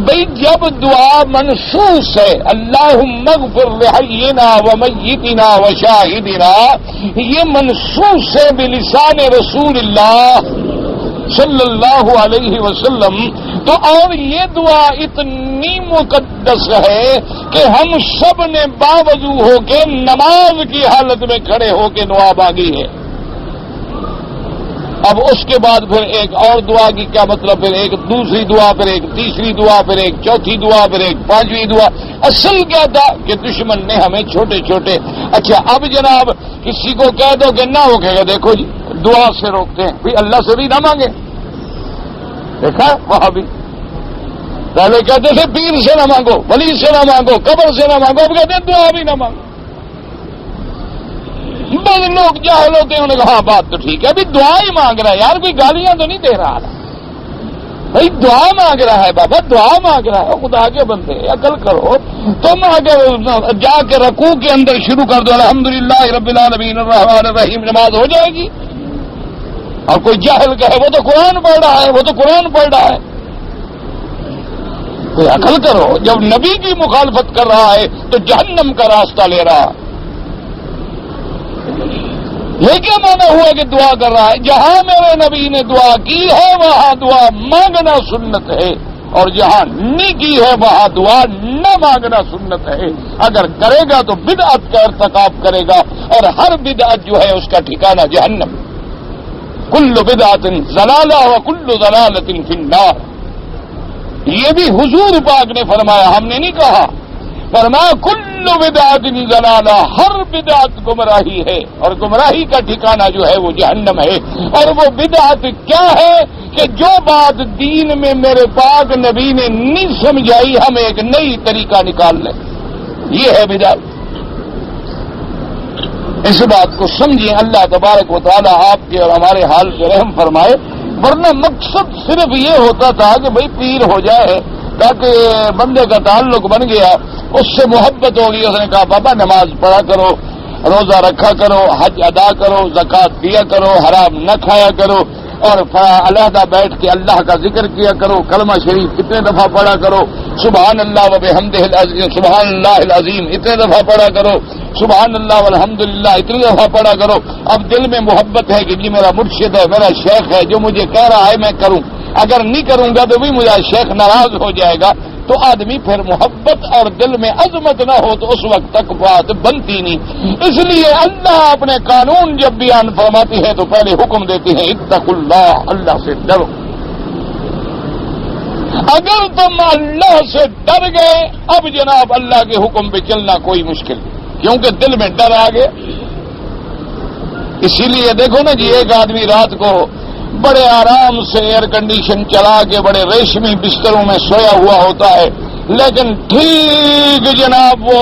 Speaker 1: بھئی جب دعا منصوص ہے، اللہم اغفر لحینا ومیتنا وشاہدنا، یہ منصوص ہے بلسان رسول اللہ صلی اللہ علیہ وسلم، تو اور یہ دعا اتنی مقدس ہے کہ ہم سب نے باوضو ہو کے نماز کی حالت میں کھڑے ہو کے دعا مانگی ہے۔ اب اس کے بعد پھر ایک اور دعا کی کیا مطلب؟ پھر ایک دوسری دعا، پھر ایک تیسری دعا، پھر ایک چوتھی دعا، پھر ایک 5ویں دعا۔ اصل کیا تھا کہ دشمن نے ہمیں چھوٹے چھوٹے، اچھا اب جناب کسی کو کہہ دو کہ نہ ہو، کہے گا دیکھو جی دعا سے روکتے ہیں، بھی اللہ سے بھی نہ مانگے۔ دیکھا وہاں بھی پہلے کہتے تھے پیر سے نہ مانگو، ولی سے نہ مانگو، قبر سے نہ مانگو، اب کہتے ہیں دعا بھی نہ مانگو۔ بس لوگ جاہل ہوتے ہیں، انہوں نے کہا ہاں بات تو ٹھیک ہے، ابھی دعا ہی مانگ رہا ہے یار، کوئی گالیاں تو نہیں دے رہا ہے بھائی، دعا مانگ رہا ہے بابا، دعا مانگ رہا ہے، خدا کے بندے عقل کرو۔ تم اگر جا کے رکوع کے اندر شروع کر دو الحمدللہ رب العالمین الرحمن الرحیم، نماز ہو جائے گی۔ اور کوئی جاہل کہے وہ تو قرآن پڑھ رہا ہے، وہ تو قرآن پڑھ رہا ہے، کوئی عقل کرو۔ جب نبی کی مخالفت کر رہا ہے تو جہنم کا راستہ لے رہا ہے، یہ کیا مانا ہوا کہ دعا کر رہا ہے؟ جہاں میرے نبی نے دعا کی ہے وہاں دعا مانگنا سنت ہے، اور جہاں نہیں کی ہے وہاں دعا نہ مانگنا سنت ہے۔ اگر کرے گا تو بدعت کا ارتکاب کرے گا، اور ہر بدعت جو ہے اس کا ٹھکانہ جہنم۔ کل بدعت ضلالہ وکل ضلالۃ فی النار، یہ بھی حضور پاک نے فرمایا، ہم نے نہیں کہا۔ فرمایا کل بدعت ضلالہ، ہر بدعت گمراہی ہے، اور گمراہی کا ٹھکانہ جو ہے وہ جہنم ہے۔ اور وہ بدعت کیا ہے کہ جو بات دین میں میرے پاک نبی نے نہیں سمجھائی، ہم ایک نئی طریقہ نکال لیں، یہ ہے بدعت۔ اس بات کو سمجھیں، اللہ تبارک و تعالی آپ کے اور ہمارے حال سے رحم فرمائے۔ ورنہ مقصد صرف یہ ہوتا تھا کہ بھئی پیر ہو جائے، تاکہ بندے کا تعلق بن گیا، اس سے محبت ہوگی۔ اس نے کہا بابا نماز پڑھا کرو، روزہ رکھا کرو، حج ادا کرو، زکوٰۃ دیا کرو، حرام نہ کھایا کرو، اور علیحدہ بیٹھ کے اللہ کا ذکر کیا کرو، کلمہ شریف اتنے دفعہ پڑھا کرو، سبحان اللہ و بحمدہ العظیم، سبحان اللہ العظیم اتنے دفعہ پڑھا کرو، سبحان اللہ والحمدللہ اتنی دفعہ پڑھا کرو۔ اب دل میں محبت ہے کہ جی میرا مرشد ہے، میرا شیخ ہے، جو مجھے کہہ رہا ہے میں کروں، اگر نہیں کروں گا تو بھی مجھے شیخ ناراض ہو جائے گا، تو آدمی پھر محبت اور دل میں عظمت نہ ہو تو اس وقت تک بات بنتی نہیں۔ اس لیے اللہ اپنے قانون جب بیان فرماتی ہے تو پہلے حکم دیتی ہے اتقوا اللہ، اللہ سے ڈرو۔ اگر تم اللہ سے ڈر گئے، اب جناب اللہ کے حکم پہ چلنا کوئی مشکل نہیں، کیونکہ دل میں ڈر آ گیا۔ اسی لیے دیکھو نا جی، ایک آدمی رات کو بڑے آرام سے ایئر کنڈیشن چلا کے بڑے ریشمی بستروں میں سویا ہوا ہوتا ہے، لیکن ٹھیک جناب وہ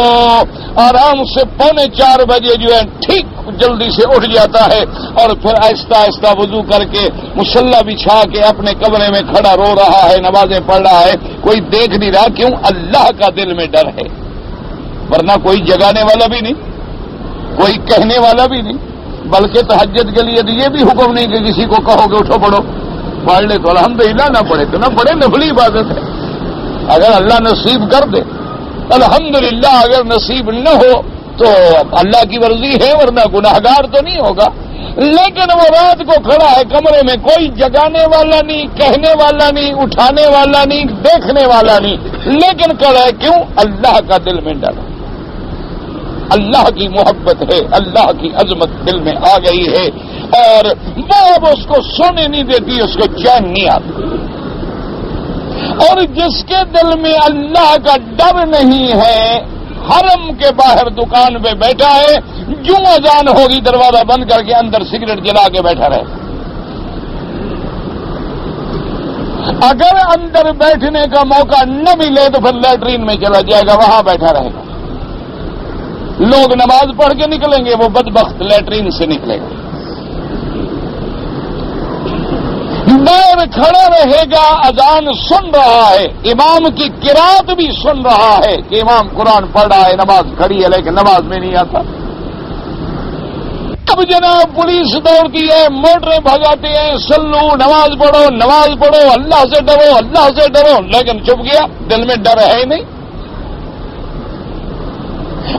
Speaker 1: آرام سے 3:45 بجے جو ہے ٹھیک جلدی سے اٹھ جاتا ہے اور پھر آہستہ آہستہ وضو کر کے مصلی بچھا کے اپنے کمرے میں کھڑا رو رہا ہے، نمازیں پڑھ رہا ہے، کوئی دیکھ نہیں رہا. کیوں؟ اللہ کا دل میں ڈر ہے. ورنہ کوئی جگانے والا بھی نہیں، کوئی کہنے والا بھی نہیں. بلکہ تہجد کے لیے یہ بھی حکم نہیں کہ کسی کو کہو کہ اٹھو پڑھو، پڑھ لے تو الحمدللہ، نہ پڑھے تو نہ پڑھے، نفلی عبادت ہے. اگر اللہ نصیب کر دے الحمدللہ، اگر نصیب نہ ہو تو اللہ کی مرضی ہے، ورنہ گناہگار تو نہیں ہوگا. لیکن وہ رات کو کھڑا ہے کمرے میں، کوئی جگانے والا نہیں، کہنے والا نہیں، اٹھانے والا نہیں، دیکھنے والا نہیں، لیکن کھڑا ہے. کیوں؟ اللہ کا دل میں ڈر ہے، اللہ کی محبت ہے، اللہ کی عظمت دل میں آ گئی ہے، اور وہ اب اس کو سونے نہیں دیتی، اس کو چین نہیں آتی. اور جس کے دل میں اللہ کا ڈر نہیں ہے، حرم کے باہر دکان پہ بیٹھا ہے، جو اذان ہوگی دروازہ بند کر کے اندر سگریٹ جلا کے بیٹھا رہے. اگر اندر بیٹھنے کا موقع نہ ملے تو پھر لیٹرین میں چلا جائے گا، وہاں بیٹھا رہے گا. لوگ نماز پڑھ کے نکلیں گے، وہ بدبخت لیٹرین سے نکلے گا. باہر کھڑا رہے گا، اذان سن رہا ہے، امام کی قرات بھی سن رہا ہے کہ امام قرآن پڑھ رہا ہے، نماز کھڑی ہے لیکن نماز میں نہیں آتا. اب جناب پولیس دوڑتی ہے، موٹریں بھگاتے ہیں، سلو نماز پڑھو، نماز پڑھو، اللہ سے ڈرو، اللہ سے ڈرو، لیکن چپ گیا، دل میں ڈر ہے ہی نہیں.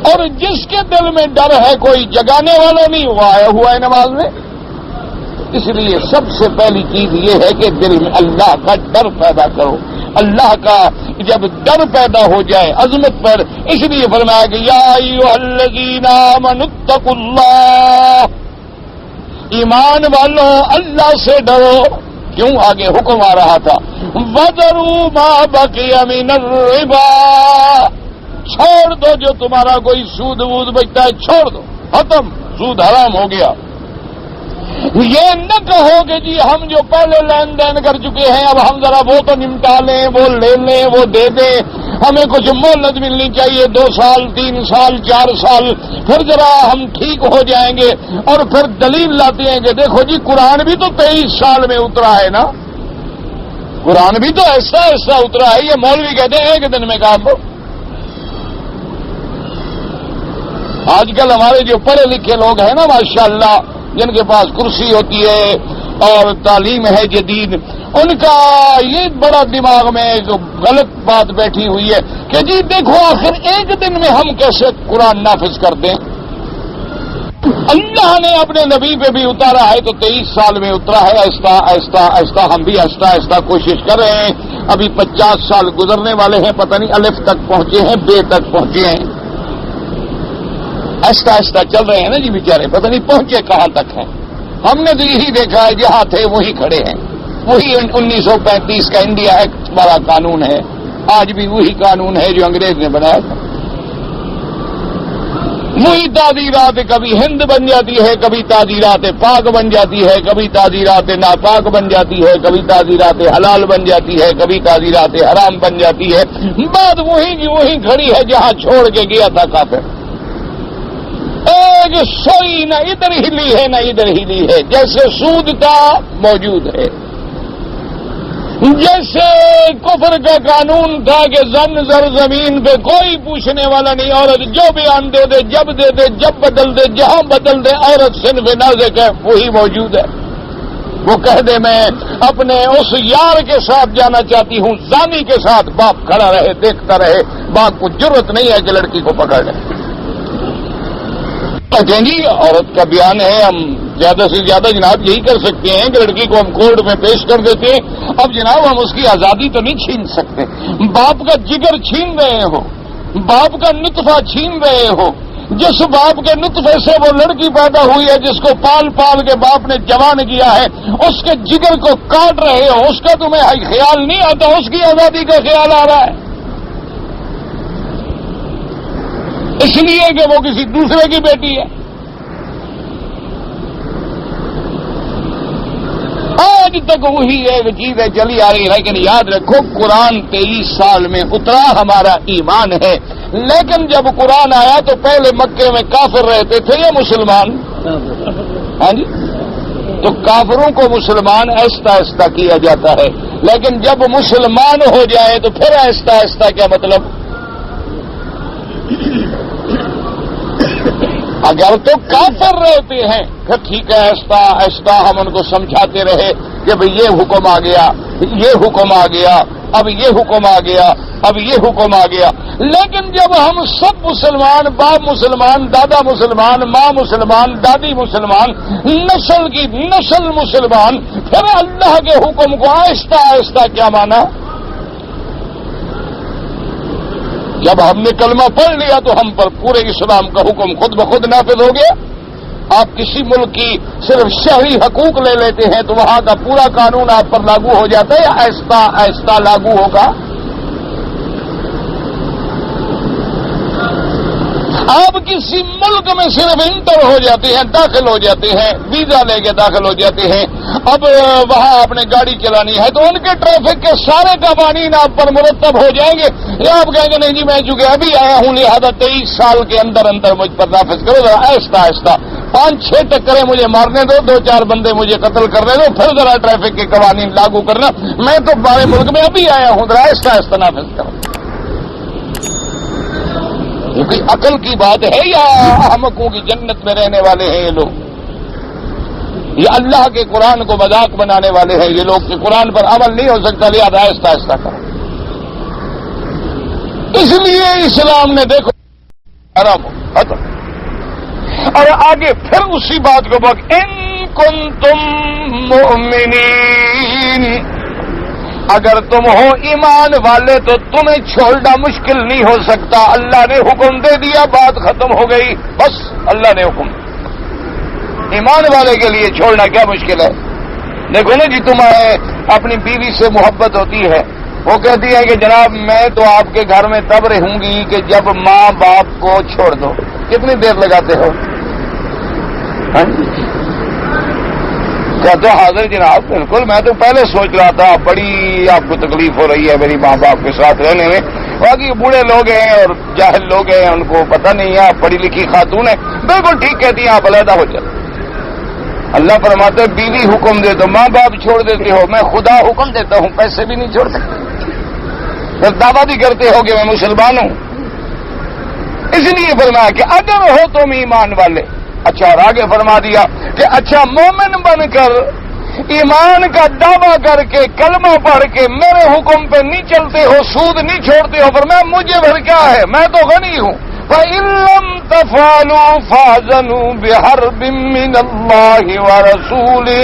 Speaker 1: اور جس کے دل میں ڈر ہے، کوئی جگانے والا نہیں، وہ آیا ہوا ہے نماز میں. اس لیے سب سے پہلی چیز یہ ہے کہ دل میں اللہ کا ڈر پیدا کرو. اللہ کا جب ڈر پیدا ہو جائے عظمت پر، اس لیے فرمایا کہ یا ایھا الذین آمنوا اتقوا اللہ، ایمان والوں اللہ سے ڈرو. کیوں؟ آگے حکم آ رہا تھا وَذَرُوا مَا بَقِیَ مِنَ الرِّبَا، چھوڑ دو جو تمہارا کوئی سود وود بچتا ہے، چھوڑ دو، ختم، سود حرام ہو گیا. یہ نہ کہو کہ جی ہم جو پہلے لین دین کر چکے ہیں اب ہم ذرا وہ تو نمٹا لیں، وہ لے لیں، وہ دے دیں، ہمیں کچھ مہلت ملنی چاہیے، 2 سال 3 سال 4 سال، پھر ذرا ہم ٹھیک ہو جائیں گے. اور پھر دلیل لاتے ہیں کہ دیکھو جی قرآن بھی تو 23 سال میں اترا ہے نا، قرآن بھی تو ایسا ایسا اترا ہے. یہ مولوی کہتے ہیں ایک دن میں کام ہو. آج کل ہمارے جو پڑھے لکھے لوگ ہیں نا ماشاءاللہ، جن کے پاس کرسی ہوتی ہے اور تعلیم ہے جدید، ان کا یہ بڑا دماغ میں جو غلط بات بیٹھی ہوئی ہے کہ جی دیکھو آخر ایک دن میں ہم کیسے قرآن نافذ کر دیں. اللہ نے اپنے نبی پہ بھی اتارا ہے تو 23 سال میں اترا ہے. آہستہ آہستہ آہستہ ہم بھی آہستہ آہستہ کوشش کر رہے ہیں. ابھی 50 سال گزرنے والے ہیں، پتہ نہیں الف تک پہنچے ہیں، بے تک پہنچے ہیں. آہستہ آہستہ چل رہے ہیں نا جی بیچارے، پتہ نہیں پہنچے کہاں تک ہیں. ہم نے تو یہی دیکھا ہے جہاں تھے وہی کھڑے ہیں. وہی 1935 کا انڈیا ایکٹ والا قانون ہے، آج بھی وہی قانون ہے جو انگریز نے بنایا تھا. وہی تعزیرات کبھی ہند بن جاتی ہے، کبھی تعزیرات پاک بن جاتی ہے، کبھی تعزیرات ناپاک بن جاتی ہے، کبھی تعزیرات حلال بن جاتی ہے، کبھی تعزیرات حرام بن جاتی ہے. بات وہی کی وہی کھڑی ہے جہاں چھوڑ کے گیا تھا کافر. ایک سوئی نہ ادھر ہلی ہے نہ ادھر ہلی ہے. جیسے سود کا موجود ہے، جیسے کفر کا قانون تھا کہ زن زر زمین پہ کوئی پوچھنے والا نہیں، عورت جو بیان دے دے، جب دے دے، جب بدل دے، جہاں بدل دے، عورت صنف نازک ہے، وہی موجود ہے. وہ کہہ دے میں اپنے اس یار کے ساتھ جانا چاہتی ہوں، زانی کے ساتھ، باپ کھڑا رہے دیکھتا رہے، باپ کو جرت نہیں ہے کہ لڑکی کو پکڑ لے. کہیں جی عورت کا بیان ہے، ہم زیادہ سے زیادہ جناب یہی کر سکتے ہیں کہ لڑکی کو ہم کورٹ میں پیش کر دیتے ہیں. اب جناب ہم اس کی آزادی تو نہیں چھین سکتے. باپ کا جگر چھین رہے ہو، باپ کا نطفہ چھین رہے ہو. جس باپ کے نطفے سے وہ لڑکی پیدا ہوئی ہے، جس کو پال پال کے باپ نے جوان کیا ہے، اس کے جگر کو کاٹ رہے ہو. اس کا تمہیں خیال نہیں آتا، اس کی آزادی کا خیال آ رہا ہے اس لیے کہ وہ کسی دوسرے کی بیٹی ہے. آج تک وہی ایک چیزیں چلی آ رہی، لیکن یاد رکھو قرآن 23 سال میں اترا ہمارا ایمان ہے، لیکن جب قرآن آیا تو پہلے مکے میں کافر رہتے تھے یا مسلمان؟ ہاں جی، تو کافروں کو مسلمان آہستہ آہستہ کیا جاتا ہے، لیکن جب مسلمان ہو جائے تو پھر آہستہ آہستہ کیا مطلب؟ اگر تو کافر رہتے ہیں پھر ٹھیک ہے، آہستہ آہستہ ہم ان کو سمجھاتے رہے کہ بھئی یہ حکم آ گیا، یہ حکم آ گیا، اب یہ حکم آ گیا، اب یہ حکم آ گیا، لیکن جب ہم سب مسلمان، باپ مسلمان، دادا مسلمان، ماں مسلمان، دادی مسلمان، نسل کی نسل مسلمان، پھر اللہ کے حکم کو آہستہ آہستہ کیا مانا؟ جب ہم نے کلمہ پڑھ لیا تو ہم پر پورے اسلام کا حکم خود بخود نافذ ہو گیا۔ آپ کسی ملک کی صرف شہری حقوق لے لیتے ہیں تو وہاں کا پورا قانون آپ پر لاگو ہو جاتا ہے یا آہستہ آہستہ لاگو ہوگا؟ آپ کسی ملک میں صرف انٹر ہو جاتے ہیں، داخل ہو جاتے ہیں، ویزا لے کے داخل ہو جاتے ہیں، اب وہاں آپ نے گاڑی چلانی ہے تو ان کے ٹریفک کے سارے قوانین آپ پر مرتب ہو جائیں گے، یا آپ کہیں گے نہیں جی میں چونکہ ابھی آیا ہوں لہذا 23 سال کے اندر اندر مجھ پر نافذ کرو، ذرا آہستہ آہستہ 5-6 ٹکریں مجھے مارنے دو، 2-4 بندے مجھے قتل کرنے دو، پھر ذرا ٹریفک کے قوانین لاگو کرنا، میں تو بڑے ملک میں ابھی آیا ہوں، ذرا آہستہ آہستہ نافذ کرو۔ یہ کوئی عقل کی بات ہے یا احمقوں کی جنت میں رہنے والے ہیں یہ لوگ؟ یہ اللہ کے قرآن کو مذاق بنانے والے ہیں یہ لوگ کہ قرآن پر عمل نہیں ہو سکتا، لہذا آہستہ آہستہ کرو۔ اس لیے اسلام نے دیکھو حرام ختم، اور آگے پھر اسی بات کو بک ان کنتم مؤمنین، اگر تم ہو ایمان والے تو تمہیں چھوڑنا مشکل نہیں ہو سکتا، اللہ نے حکم دے دیا، بات ختم ہو گئی، بس اللہ نے حکم، ایمان والے کے لیے چھوڑنا کیا مشکل ہے؟ دیکھو نا جی، تمہیں اپنی بیوی سے محبت ہوتی ہے، وہ کہتی ہے کہ جناب میں تو آپ کے گھر میں تب رہوں گی کہ جب ماں باپ کو چھوڑ دو، کتنی دیر لگاتے ہو؟ کیا تو حاضر جناب، بالکل میں تو پہلے سوچ رہا تھا بڑی آپ کو تکلیف ہو رہی ہے میری ماں باپ کے ساتھ رہنے میں، باقی بوڑھے لوگ ہیں اور جاہل لوگ ہیں ان کو پتہ نہیں ہے، آپ پڑھی لکھی خاتون ہیں، بالکل ٹھیک کہتی ہیں، آپ علیحدہ ہو جاتے۔ اللہ فرماتے بیوی حکم دے تو ماں باپ چھوڑ دیتے ہو، میں خدا حکم دیتا ہوں پیسے بھی نہیں چھوڑ سکتے، پھر دعویٰ بھی کرتے ہو کہ میں مسلمان ہوں۔ اس لیے فرمایا کہ اگر ہو تم ایمان والے، اچھا اور آگے فرما دیا کہ اچھا مومن بن کر ایمان کا دعویٰ کر کے کلمہ پڑھ کے میرے حکم پہ نہیں چلتے ہو، سود نہیں چھوڑتے ہو، پر میں مجھے پھر کیا ہے، میں تو غنی ہوں، فَإِن لَّمْ تَفْعَلُوا فَأْذَنُوا بِحَرْبٍ مِّنَ اللَّهِ وَرَسُولِهِ،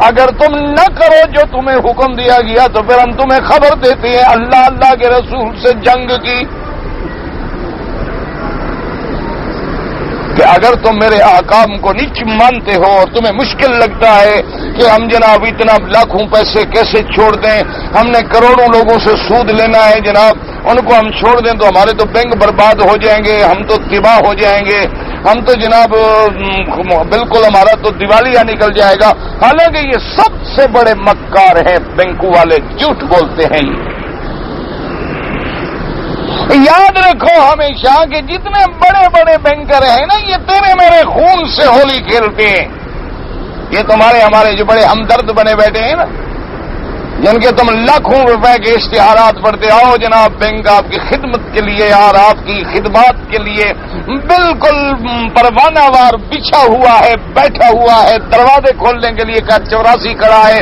Speaker 1: اگر تم نہ کرو جو تمہیں حکم دیا گیا تو پھر ہم تمہیں خبر دیتے ہیں اللہ کے رسول سے جنگ کی، کہ اگر تم میرے احکام کو نہیں مانتے ہو اور تمہیں مشکل لگتا ہے کہ ہم جناب اتنا لاکھوں پیسے کیسے چھوڑ دیں، ہم نے کروڑوں لوگوں سے سود لینا ہے جناب، ان کو ہم چھوڑ دیں تو ہمارے تو بینک برباد ہو جائیں گے، ہم تو تباہ ہو جائیں گے، ہم تو جناب بالکل ہمارا تو دیوالیہ نکل جائے گا، حالانکہ یہ سب سے بڑے مکار ہیں بینکوں والے، جھوٹ بولتے ہیں۔ یاد رکھو ہمیشہ کہ جتنے بڑے بڑے بینکر ہیں نا، یہ تیرے میرے خون سے ہولی کھیلتے ہیں، یہ تمہارے ہمارے جو بڑے ہمدرد بنے بیٹھے ہیں نا، جن کے تم لاکھوں روپے کے اشتہارات پڑھتے، آؤ جناب بینک آپ کی خدمت کے لیے اور آپ کی خدمات کے لیے بالکل پروانہ وار بچھا ہوا ہے، بیٹھا ہوا ہے، دروازے کھولنے کے لیے 84 کھڑا ہے،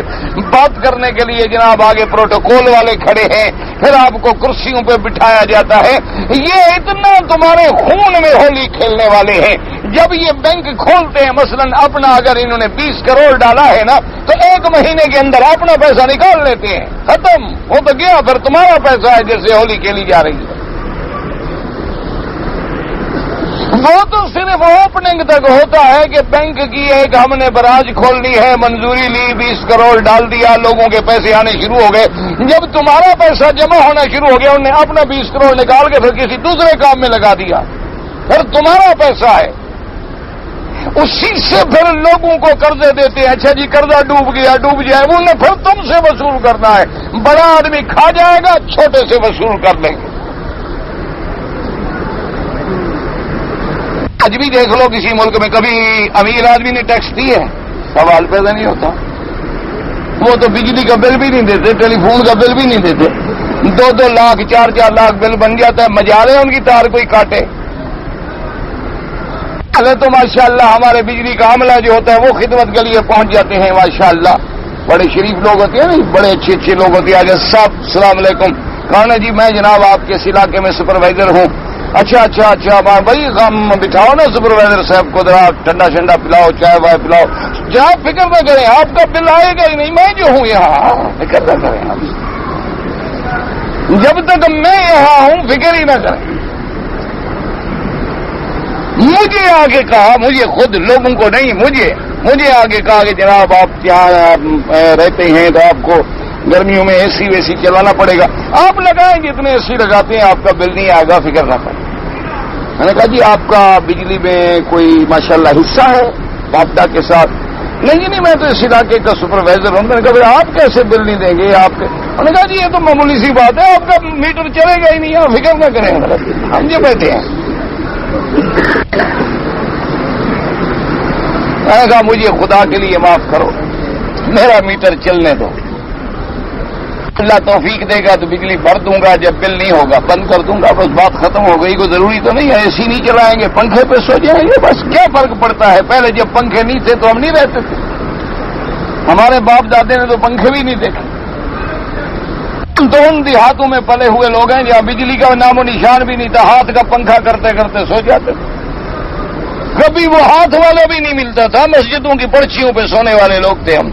Speaker 1: بات کرنے کے لیے جناب آگے پروٹوکول والے کھڑے ہیں، پھر آپ کو کرسیوں پہ بٹھایا جاتا ہے، یہ اتنا تمہارے خون میں ہولی کھیلنے والے ہیں۔ جب یہ بینک کھولتے ہیں مثلا اپنا اگر انہوں نے 20 کروڑ ڈالا ہے نا تو 1 مہینے کے اندر اپنا پیسہ نکال لیتے ہیں، ختم، وہ تو گیا، پھر تمہارا پیسہ ہے جیسے ہولی کھیلی جا رہی ہے۔ وہ تو صرف اوپننگ تک ہوتا ہے کہ بینک کی ایک ہم نے برانچ کھولنی ہے، منظوری لی، 20 کروڑ ڈال دیا، لوگوں کے پیسے آنے شروع ہو گئے، جب تمہارا پیسہ جمع ہونا شروع ہو گیا انہوں نے اپنا 20 کروڑ نکال کے پھر کسی دوسرے کام میں لگا دیا، پھر تمہارا پیسہ ہے۔ اسی سے پھر لوگوں کو قرضے دیتے ہیں. اچھا جی قرضہ ڈوب گیا, ڈوب جائے, وہ نے پھر تم سے وصول کرنا ہے. بڑا آدمی کھا جائے گا, چھوٹے سے وصول کر لیں گے. آج بھی دیکھ لو کسی ملک میں کبھی امیر آدمی نے ٹیکس دی ہے؟ سوال پیدا نہیں ہوتا. وہ تو بجلی کا بل بھی نہیں دیتے, ٹیلی فون کا بل بھی نہیں دیتے. 2-2 لاکھ 4-4 لاکھ بل بن جاتا ہے. مجالے ان کی تار کوئی کاٹے. پہلے تو ماشاءاللہ ہمارے بجلی کا عملہ جو ہوتا ہے وہ خدمت کے لیے پہنچ جاتے ہیں. ماشاءاللہ بڑے شریف لوگ ہوتے ہیں نا, بڑے اچھے لوگ ہوتے ہیں. آج صاحب السلام علیکم. کہا جی میں جناب آپ کے اس علاقے میں سپروائزر ہوں. اچھا بھائی غم بٹھاؤ نا سپروائزر صاحب کو, ذرا ٹھنڈا شنڈا پلاؤ, چائے وائے پلاؤ. جناب فکر نہ کریں, آپ کا بل آئے گا ہی نہیں, میں جو ہوں یہاں. فکر نہ کریں آپ, جب تک میں یہاں ہوں فکر ہی نہ کریں. مجھے آگے کہا, مجھے خود لوگوں کو نہیں, مجھے آگے کہا کہ جناب آپ یہاں رہتے ہیں تو آپ کو گرمیوں میں اے سی ویسی چلانا پڑے گا. آپ لگائیں گے اتنے اے سی لگاتے ہیں, آپ کا بل نہیں آئے گا, فکر نہ کریں. میں نے کہا جی آپ کا بجلی میں کوئی ماشاءاللہ حصہ ہے وابدہ کے ساتھ؟ نہیں میں تو اس علاقے کا سپروائزر ہوں. میں نے کہا آپ کیسے بل نہیں دیں گے آپ کے؟ انہوں نے کہا جی یہ تو معمولی سی بات ہے, آپ کا میٹر چلے گا ہی نہیں, آپ فکر نہ کریں, ہم جو بیٹھے ہیں. میں نے کہا مجھے خدا کے لیے معاف کرو, میرا میٹر چلنے دو. اللہ توفیق دے گا تو بجلی بھر دوں گا, جب بل نہیں ہوگا بند کر دوں گا, بس بات ختم ہو گئی. کوئی ضروری تو نہیں ہے اے سی نہیں چلائیں گے, پنکھے پہ سو جائیں گے, بس کیا فرق پڑتا ہے. پہلے جب پنکھے نہیں تھے تو ہم نہیں رہتے تھے, ہمارے باپ دادے نے تو پنکھے بھی نہیں دیکھے. تو ان دیہاتوں میں پلے ہوئے لوگ ہیں جہاں بجلی کا نام و نشان بھی نہیں تھا, ہاتھ کا پنکھا کرتے کرتے سو جاتے تھے. کبھی وہ ہاتھ والا بھی نہیں ملتا تھا, مسجدوں کی پرچیوں پہ سونے والے لوگ تھے ہم.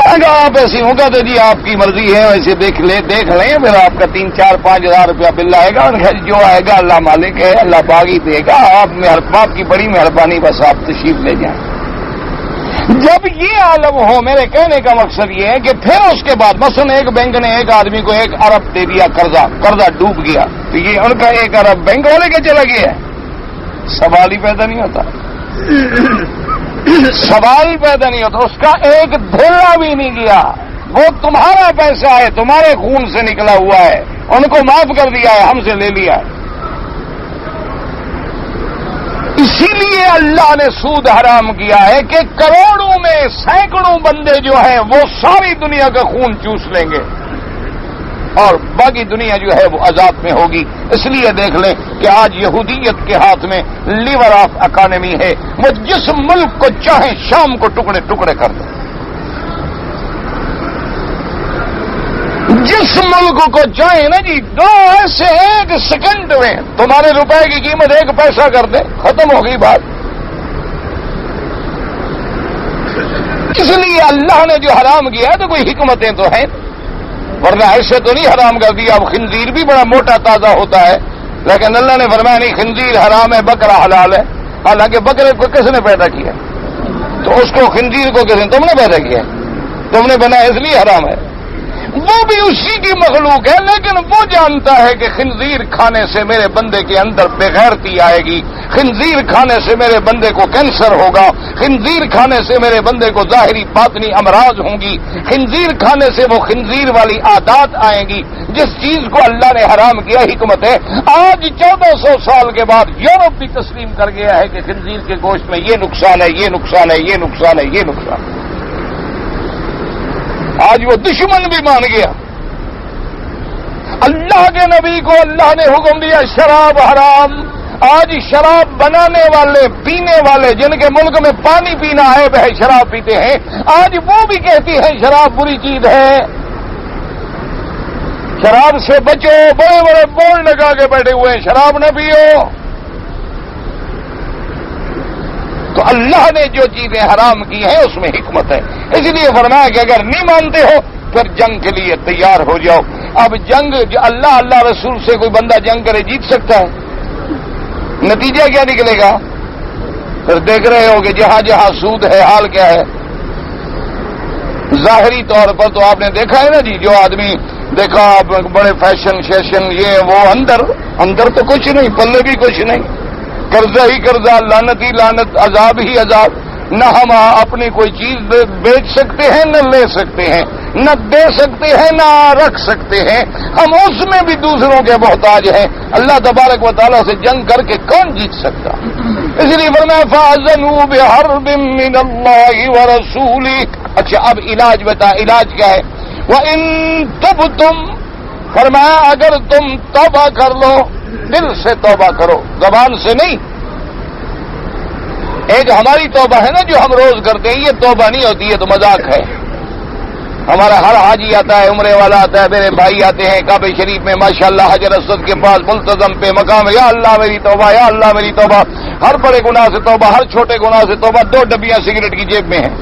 Speaker 1: اگر آپ ایسی ہوگا تو جی آپ کی مرضی ہے, ویسے دیکھ لیں, پھر آپ کا 3-4-5 ہزار روپیہ بل آئے گا. جو آئے گا اللہ مالک ہے, اللہ باغ ہی دے گا. آپ کی بڑی مہربانی, بس آپ تشریف لے جائیں. جب یہ عالم ہو, میرے کہنے کا مقصد یہ ہے کہ پھر اس کے بعد مثلا ایک بینک نے ایک آدمی کو 1 ارب دے دیا قرضہ ڈوب گیا, تو یہ ان کا 1 ارب بینک والے کے چلا گیا ہے. سوال ہی پیدا نہیں ہوتا, سوال پیدا نہیں ہوتا. اس کا ایک دھیلا بھی نہیں گیا, وہ تمہارا پیسہ ہے, تمہارے خون سے نکلا ہوا ہے, ان کو معاف کر دیا ہے, ہم سے لے لیا ہے. اسی لیے اللہ نے سود حرام کیا ہے کہ کروڑوں میں سینکڑوں بندے جو ہیں وہ ساری دنیا کا خون چوس لیں گے اور باقی دنیا جو ہے وہ عذاب میں ہوگی. اس لیے دیکھ لیں کہ آج یہودیت کے ہاتھ میں لیور آف اکانومی ہے, وہ جس ملک کو چاہیں شام کو ٹکڑے ٹکڑے کر دیں. جس ملک کو چاہیں نا جی, 2 ایسے 1 سیکنڈ میں تمہارے روپے کی قیمت 1 پیسہ کر دیں, ختم ہو گئی بات. اس لیے اللہ نے جو حرام کیا ہے تو کوئی حکمتیں تو ہیں, ورنہ ایسے تو نہیں حرام کر دیا. اب خنزیر بھی بڑا موٹا تازہ ہوتا ہے, لیکن اللہ نے فرمایا نہیں خنزیر حرام ہے, بکرا حلال ہے. حالانکہ بکرے کو کس نے پیدا کیا؟ تو اس کو خنزیر کو کس نے؟ تم نے پیدا کیا, تم نے بنایا, اس لیے حرام ہے. وہ بھی اسی کی مخلوق ہے, لیکن وہ جانتا ہے کہ خنزیر کھانے سے میرے بندے کے اندر بے غیرتی آئے گی, خنزیر کھانے سے میرے بندے کو کینسر ہوگا, خنزیر کھانے سے میرے بندے کو ظاہری باطنی امراض ہوں گی, خنزیر کھانے سے وہ خنزیر والی عادات آئیں گی. جس چیز کو اللہ نے حرام کیا حکمت ہے. آج 1400 سال کے بعد یورپ بھی تسلیم کر گیا ہے کہ خنزیر کے گوشت میں یہ نقصان ہے, یہ نقصان ہے, یہ نقصان ہے, یہ نقصان ہے. آج وہ دشمن بھی مان گیا. اللہ کے نبی کو اللہ نے حکم دیا شراب حرام. آج شراب بنانے والے, پینے والے, جن کے ملک میں پانی پینا ہے وہ شراب پیتے ہیں, آج وہ بھی کہتی ہیں شراب بری چیز ہے, شراب سے بچو. بڑے بڑے بورڈ لگا کے بیٹھے ہوئے ہیں شراب نہ پیو. تو اللہ نے جو چیزیں حرام کی ہیں اس میں حکمت ہے. اس لیے فرمایا کہ اگر نہیں مانتے ہو پھر جنگ کے لیے تیار ہو جاؤ. اب جنگ اللہ رسول سے کوئی بندہ جنگ کرے جیت سکتا ہے؟ نتیجہ کیا نکلے گا؟ پھر دیکھ رہے ہو کہ جہاں جہاں سود ہے حال کیا ہے. ظاہری طور پر تو آپ نے دیکھا ہے نا جی, جو آدمی دیکھا بڑے فیشن شیشن یہ وہ, اندر تو کچھ نہیں, پلے بھی کچھ نہیں. قرضہ ہی قرضہ، لعنت ہی لعنت، عذاب ہی عذاب. نہ ہم اپنی کوئی چیز بیچ سکتے ہیں، نہ لے سکتے ہیں، نہ دے سکتے ہیں، نہ رکھ سکتے ہیں. ہم اس میں بھی دوسروں کے محتاج ہیں. اللہ تبارک و تعالیٰ سے جنگ کر کے کون جیت سکتا؟ اس لیے فرمایا فَأَذَنُوا بِحَرْبٍ مِّنَ اللَّهِ وَرَسُولِهِ. اچھا اب علاج بتا، علاج کیا ہے؟ وَإِن تُبْتُمْ، فرمایا اگر تم توبہ کر لو، دل سے توبہ کرو، زبان سے نہیں. ایک ہماری توبہ ہے نا جو ہم روز کرتے ہیں، یہ توبہ نہیں ہوتی، یہ تو مذاق ہے. ہمارا ہر حاجی آتا ہے، عمرے والا آتا ہے، میرے بھائی آتے ہیں کعبہ شریف میں ماشاءاللہ حجر اسود کے پاس ملتزم پہ مقام، یا اللہ میری توبہ، یا اللہ میری توبہ. ہر بڑے گناہ سے توبہ، ہر چھوٹے گناہ سے توبہ. 2 ڈبیاں سگریٹ کی جیب میں ہیں،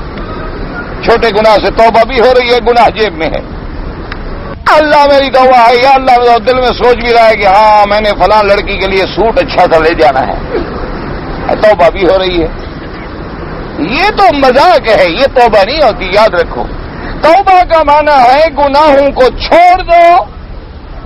Speaker 1: چھوٹے گناہ سے توبہ بھی ہو رہی ہے، گناہ جیب میں ہے. اللہ میری توبہ ہے، یا اللہ. دل میں سوچ بھی رہا ہے کہ ہاں میں نے فلاں لڑکی کے لیے سوٹ اچھا سا لے جانا ہے، توبہ بھی ہو رہی ہے. یہ تو مذاق ہے، یہ توبہ نہیں ہوتی، یاد رکھو. توبہ کا معنی ہے گناہوں کو چھوڑ دو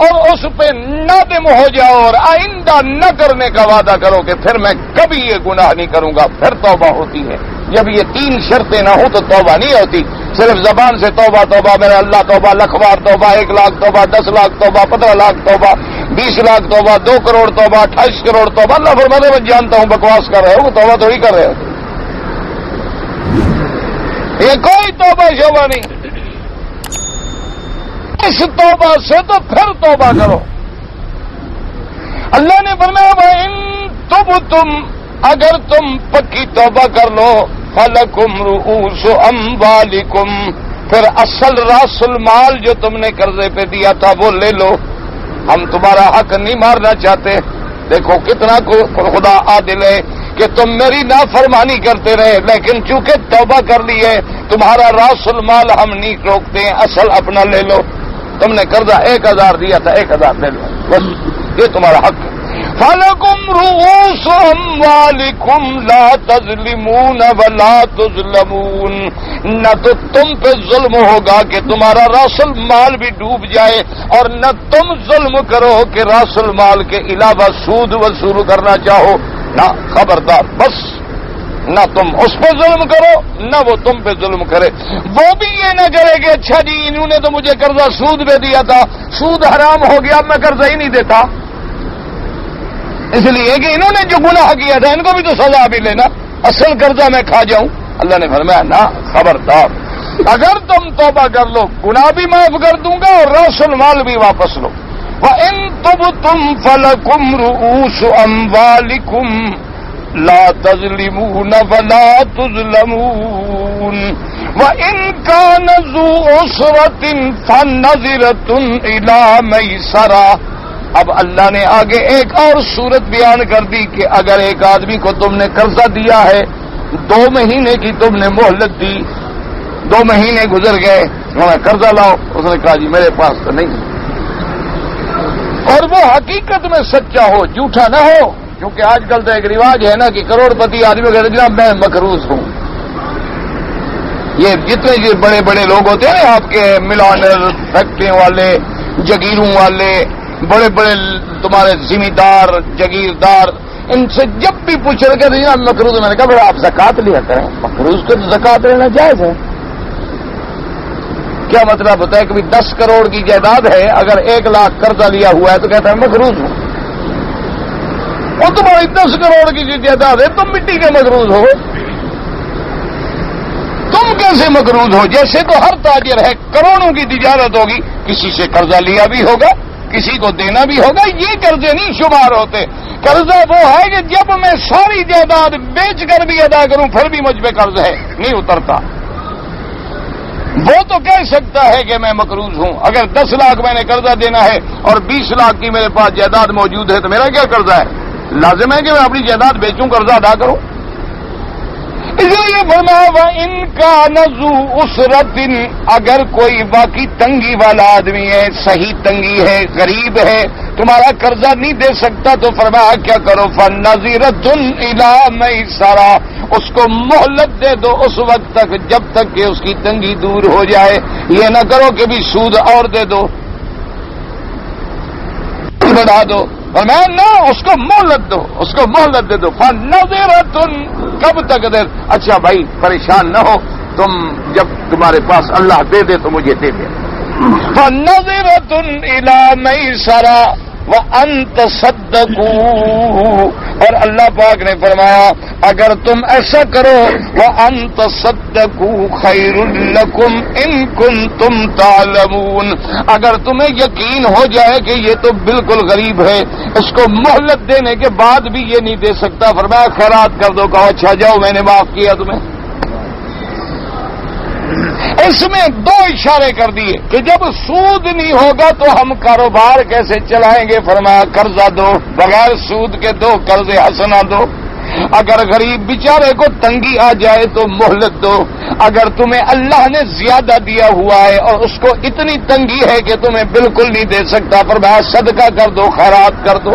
Speaker 1: اور اس پہ نادم ہو جاؤ اور آئندہ نہ کرنے کا وعدہ کرو کہ پھر میں کبھی یہ گناہ نہیں کروں گا، پھر توبہ ہوتی ہے. جب یہ 3 شرطیں نہ ہوں تو توبہ نہیں ہوتی. صرف زبان سے توبہ توبہ میرے اللہ توبہ، لکھ بار توبہ، 1 لاکھ توبہ، 10 لاکھ توبہ، 15 لاکھ توبہ، 20 لاکھ توبہ، 2 کروڑ توبہ، 28 کروڑ توبہ. اللہ فرماتے میں جانتا ہوں بکواس کر رہے ہو، توبہ تھوڑی کر رہے ہو. یہ کوئی توبہ شوبہ نہیں. اس توبہ سے تو پھر توبہ کرو. اللہ نے فرمایا وَإِن تُبْتُمْ، اگر تم پکی توبہ کر لو، فَلَكُمْ رُؤُوسُ أَمْوَالِكُمْ، پھر اصل راس المال جو تم نے قرضے پہ دیا تھا وہ لے لو. ہم تمہارا حق نہیں مارنا چاہتے. دیکھو کتنا خدا عادل ہے کہ تم میری نافرمانی کرتے رہے، لیکن چونکہ توبہ کر لی ہے تمہارا راس المال ہم نہیں روکتے ہیں، اصل اپنا لے لو. تم نے قرضہ 1000 دیا تھا، 1000 لے لو، بس یہ تمہارا حق ہے. فَلَكُمْ رُؤُوسُ أَمْوَالِكُمْ لَا تَظْلِمُونَ وَلَا تُظْلَمُونَ. نہ تو تم پہ ظلم ہوگا کہ تمہارا راس المال بھی ڈوب جائے، اور نہ تم ظلم کرو کہ راس المال کے علاوہ سود وصول کرنا چاہو. نہ، خبردار، بس نہ تم اس پہ ظلم کرو نہ وہ تم پہ ظلم کرے. وہ بھی یہ نہ کرے کہ اچھا جی انہوں نے تو مجھے قرضہ سود پہ دیا تھا، سود حرام ہو گیا، اب میں قرضہ ہی نہیں دیتا، اس لیے کہ انہوں نے جو گناہ کیا تھا ان کو بھی تو سزا بھی لینا، اصل قرضہ میں کھا جاؤں. اللہ نے فرمایا نہ، خبردار، اگر تم توبہ کر لو گناہ بھی معاف کر دوں گا اور راس المال بھی واپس لو. وَإِن تُبْتُمْ فَلَكُمْ رُؤُوسُ أَمْوَالِكُمْ لا تظلمون ولا تظلمون. وَإِن كَانَ ذُو عُسْرَةٍ فَنَظِرَةٌ إِلَىٰ مَيْسَرَةٍ. اب اللہ نے آگے ایک اور صورت بیان کر دی کہ اگر ایک آدمی کو تم نے قرضہ دیا ہے، 2 مہینے کی تم نے مہلت دی، 2 مہینے گزر گئے، ہمیں قرضہ لاؤ. اس نے کہا جی میرے پاس تو نہیں، اور وہ حقیقت میں سچا ہو، جھوٹا نہ ہو. کیونکہ آج کل تو ایک رواج ہے نا کہ کروڑ پتی آدمی کہتے ہیں جناب میں مقروض ہوں. یہ جتنے یہ بڑے بڑے لوگ ہوتے ہیں آپ کے ملانر، فیکٹریوں والے، جگیروں والے، بڑے بڑے تمہارے زمیندار، جگیردار، ان سے جب بھی پوچھ رہے کہ جناب مقروض، میں نے کہا بھائی آپ زکات لیا کریں، مقروض کو تو زکات لینا جائز ہے. کیا مطلب ہوتا ہے کہ 10 کروڑ کی جائیداد ہے، اگر 1 لاکھ قرضہ لیا ہوا ہے تو کہتا ہے مقروض ہوں. وہ تمہاری 10 کروڑ کی جائیداد ہے، تم مٹی کے مقروض ہو. تم کیسے مقروض ہو؟ جیسے تو ہر تاجر ہے، کروڑوں کی تجارت ہوگی، کسی سے قرضہ لیا بھی ہوگا، کسی کو دینا بھی ہوگا. یہ قرضے نہیں شمار ہوتے. قرضہ وہ ہے کہ جب میں ساری جائیداد بیچ کر بھی ادا کروں پھر بھی مجھ پہ قرض ہے، نہیں اترتا. وہ تو کہہ سکتا ہے کہ میں مقروض ہوں. اگر 10 لاکھ میں نے قرضہ دینا ہے اور 20 لاکھ کی میرے پاس جائیداد موجود ہے تو میرا کیا قرضہ ہے؟ لازم ہے کہ میں اپنی جائیداد بیچوں، قرضہ ادا کروں. اس لیے فرمایا وَإِن كَانَ ذُو عُسْرَةٍ، اگر کوئی واقعی تنگی والا آدمی ہے، صحیح تنگی ہے، غریب ہے، تمہارا قرضہ نہیں دے سکتا، تو فرمایا کیا کرو؟ فَنَظِرَةٌ إِلَىٰ مَيْسَرَةٍ، اس کو مہلت دے دو اس وقت تک جب تک کہ اس کی تنگی دور ہو جائے. یہ نہ کرو کہ بھی سود اور دے دو. بڑھا دو، فرمایا نہ، اس کو مہلت دو، اس کو مہلت دے دو. فَنَظِرَةٌ، کب تک دیر؟ اچھا بھائی پریشان نہ ہو، تم جب تمہارے پاس اللہ دے دے تو مجھے دے دے. فَنَظِرَةٌ إِلَى مَيْسَرَةٍ وَأَن تَصَدَّقُوا، اور اللہ پاک نے فرمایا اگر تم ایسا کرو وَأَن تَصَدَّقُوا خَيْرٌ لَكُمْ إِن كُنتُمْ تَعْلَمُونَ، اگر تمہیں یقین ہو جائے کہ یہ تو بالکل غریب ہے، اس کو مہلت دینے کے بعد بھی یہ نہیں دے سکتا، فرمایا خیرات کر دو. کہو اچھا جاؤ میں نے معاف کیا تمہیں. اس میں دو اشارے کر دیے کہ جب سود نہیں ہوگا تو ہم کاروبار کیسے چلائیں گے. فرمایا قرضہ دو، بغیر سود کے دو، قرض حسنہ دو. اگر غریب بیچارے کو تنگی آ جائے تو مہلت دو. اگر تمہیں اللہ نے زیادہ دیا ہوا ہے اور اس کو اتنی تنگی ہے کہ تمہیں بالکل نہیں دے سکتا، فرمایا صدقہ کر دو، خیرات کر دو.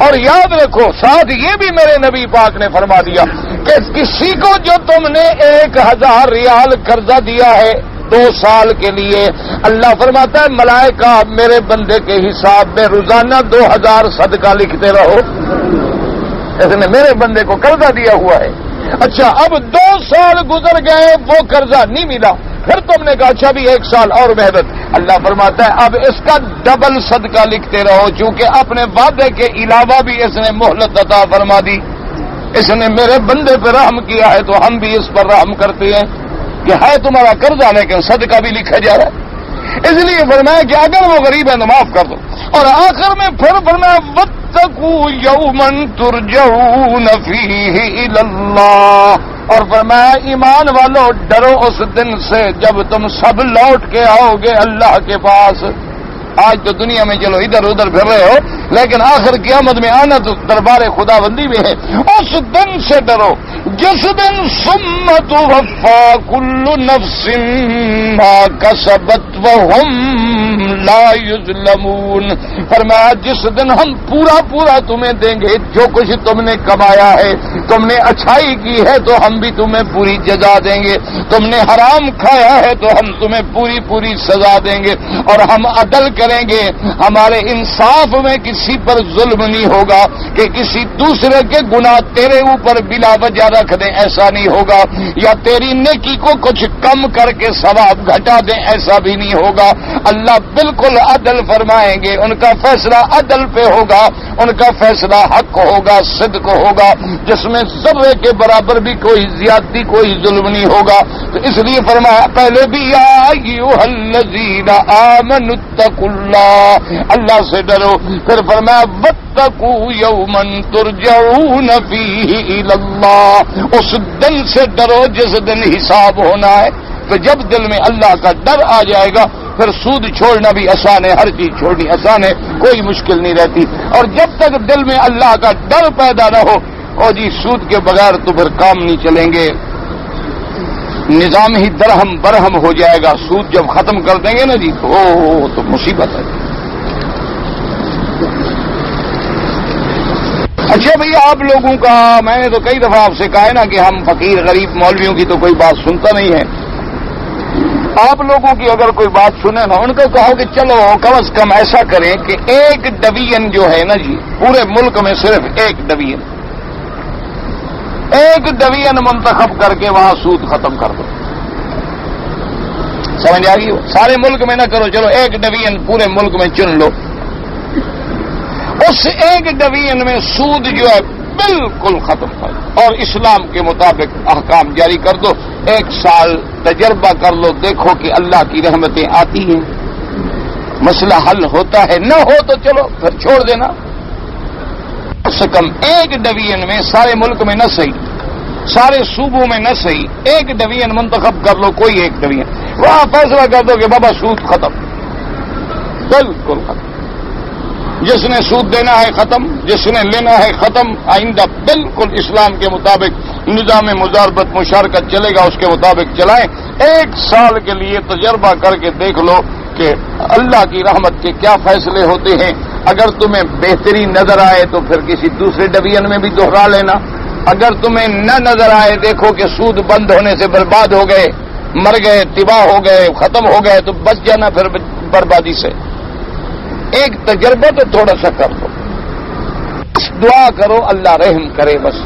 Speaker 1: اور یاد رکھو ساتھ یہ بھی میرے نبی پاک نے فرما دیا کہ کسی کو جو تم نے 1000 ریال قرضہ دیا ہے 2 سال کے لیے، اللہ فرماتا ہے ملائکہ میرے بندے کے حساب میں روزانہ 2000 صدقہ لکھتے رہو. اس نے میرے بندے کو قرضہ دیا ہوا ہے. اچھا اب 2 سال گزر گئے، وہ قرضہ نہیں ملا، پھر تم نے کہا اچھا بھی 1 سال اور محنت، اللہ فرماتا ہے اب اس کا ڈبل صدقہ لکھتے رہو، چونکہ اپنے وعدے کے علاوہ بھی اس نے مہلت عطا فرما دی. اس نے میرے بندے پہ رحم کیا ہے تو ہم بھی اس پر رحم کرتے ہیں کہ ہے تمہارا قرضہ لیکن صدقہ بھی لکھا جا رہا ہے. اس لیے فرمایا کہ اگر وہ غریب ہے تو معاف کر دو. اور آخر میں پھر فرمایا واتقوا یوما ترجعون فیہ الی اللہ، اور فرمایا ایمان والو ڈرو اس دن سے جب تم سب لوٹ کے آؤ گے اللہ کے پاس. آج تو دنیا میں چلو ادھر ادھر پھر رہے ہو، لیکن آخر قیامت میں آنا تو دربار خدا بندی میں ہے. اس دن سے ڈرو جس دن ثم توفی کل نفس ما کسبت وہم لا یظلمون. فرمایا جس دن ہم پورا تمہیں دیں گے جو کچھ تم نے کمایا ہے، تم نے اچھائی کی ہے تو ہم بھی تمہیں پوری جزا دیں گے، تم نے حرام کھایا ہے تو ہم تمہیں پوری سزا دیں گے، اور ہم عدل کریں گے. ہمارے انصاف میں کسی پر ظلم نہیں ہوگا کہ کسی دوسرے کے گناہ تیرے اوپر بلا وجہ رکھ دیں، ایسا نہیں ہوگا، یا تیری نیکی کو کچھ کم کر کے ثواب گھٹا دیں، ایسا بھی نہیں ہوگا. اللہ بالکل عدل فرمائیں گے، ان کا فیصلہ عدل پہ ہوگا، ان کا فیصلہ حق ہوگا، صدق ہوگا، جس میں ذرے کے برابر بھی کوئی زیادتی کوئی ظلم نہیں ہوگا. تو اس لیے فرمایا پہلے بھی یا ایھا الذین آمنوا اتقوا اللہ، اللہ سے ڈرو. پھر فرمایا واتقوا یوما ترجعون فیہ الی اللہ، اس دن سے ڈرو جس دن حساب ہونا ہے. تو جب دل میں اللہ کا ڈر آ جائے گا پھر سود چھوڑنا بھی آسان ہے، ہر چیز چھوڑنی آسان ہے، کوئی مشکل نہیں رہتی. اور جب تک دل میں اللہ کا ڈر پیدا نہ ہو، اور جی سود کے بغیر تو پھر کام نہیں چلیں گے، نظام ہی درہم برہم ہو جائے گا. سود جب ختم کر دیں گے نا جی تو مصیبت ہے. اچھا بھئی آپ لوگوں کا میں نے تو کئی دفعہ آپ سے کہا ہے نا کہ ہم فقیر غریب مولویوں کی تو کوئی بات سنتا نہیں ہے. آپ لوگوں کی اگر کوئی بات سنے نا، ان کو کہو کہ چلو کم از کم ایسا کریں کہ ایک ڈویژن جو ہے نا جی پورے ملک میں صرف ایک ڈویژن منتخب کر کے وہاں سود ختم کر دو. سمجھ آ گئی؟ سارے ملک میں نہ کرو، چلو ایک ڈویژن پورے ملک میں چن لو. اس ایک ڈویژن میں سود جو ہے بالکل ختم کر دو اور اسلام کے مطابق احکام جاری کر دو. 1 سال تجربہ کر لو، دیکھو کہ اللہ کی رحمتیں آتی ہیں، مسئلہ حل ہوتا ہے، نہ ہو تو چلو پھر چھوڑ دینا. کم سے کم ایک ڈویژن میں، سارے ملک میں نہ صحیح، سارے صوبوں میں نہ صحیح، ایک ڈویژن منتخب کر لو، کوئی ایک ڈویژن وہاں فیصلہ کر دو کہ بابا سود ختم، بالکل ختم. جس نے سود دینا ہے ختم، جس نے لینا ہے ختم. آئندہ بالکل اسلام کے مطابق نظام مضاربت مشارکت چلے گا، اس کے مطابق چلائیں. 1 سال کے لیے تجربہ کر کے دیکھ لو کہ اللہ کی رحمت کے کیا فیصلے ہوتے ہیں. اگر تمہیں بہترین نظر آئے تو پھر کسی دوسرے ڈویژن میں بھی دوہرا لینا. اگر تمہیں نہ نظر آئے، دیکھو کہ سود بند ہونے سے برباد ہو گئے، مر گئے، تباہ ہو گئے، ختم ہو گئے، تو بچ جانا پھر بربادی سے. ایک تجربہ تو تھوڑا سا کر دو، دعا کرو اللہ رحم کرے بس۔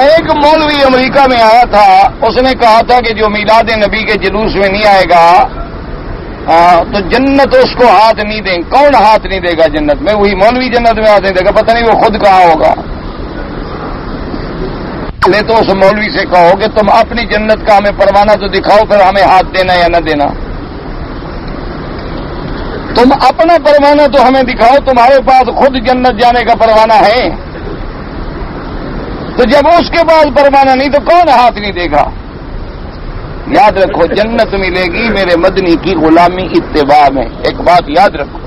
Speaker 1: ایک مولوی امریکہ میں آیا تھا، اس نے کہا تھا کہ جو میلاد نبی کے جلوس میں نہیں آئے گا تو جنت اس کو ہاتھ نہیں دیں۔ کون ہاتھ نہیں دے گا جنت میں؟ وہی مولوی جنت میں ہاتھ نہیں دے گا، پتہ نہیں وہ خود کہاں ہوگا۔ پہلے تو اس مولوی سے کہو کہ تم اپنی جنت کا ہمیں پروانہ تو دکھاؤ، پھر ہمیں ہاتھ دینا یا نہ دینا۔ تم اپنا پروانہ تو ہمیں دکھاؤ، تمہارے پاس خود جنت جانے کا پروانہ ہے، تو جب اس کے پاس پروانہ نہیں تو کون ہاتھ نہیں دے گا؟ یاد رکھو جنت ملے گی میرے مدنی کی غلامی اتباع میں۔ ایک بات یاد رکھو،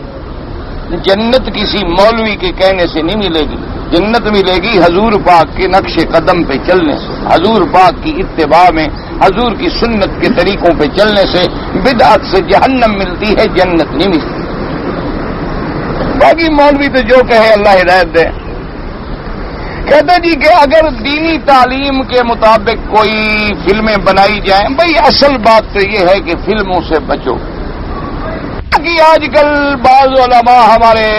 Speaker 1: جنت کسی مولوی کے کہنے سے نہیں ملے گی، جنت ملے گی حضور پاک کے نقش قدم پہ چلنے سے، حضور پاک کی اتباع میں، حضور کی سنت کے طریقوں پہ چلنے سے۔ بدعت سے جہنم ملتی ہے، جنت نہیں ملتی۔ باقی مولوی تو جو کہے اللہ ہدایت دے۔ کہتا جی کہ اگر دینی تعلیم کے مطابق کوئی فلمیں بنائی جائیں، بھئی اصل بات تو یہ ہے کہ فلموں سے بچو۔ کہ آج کل بعض علماء، ہمارے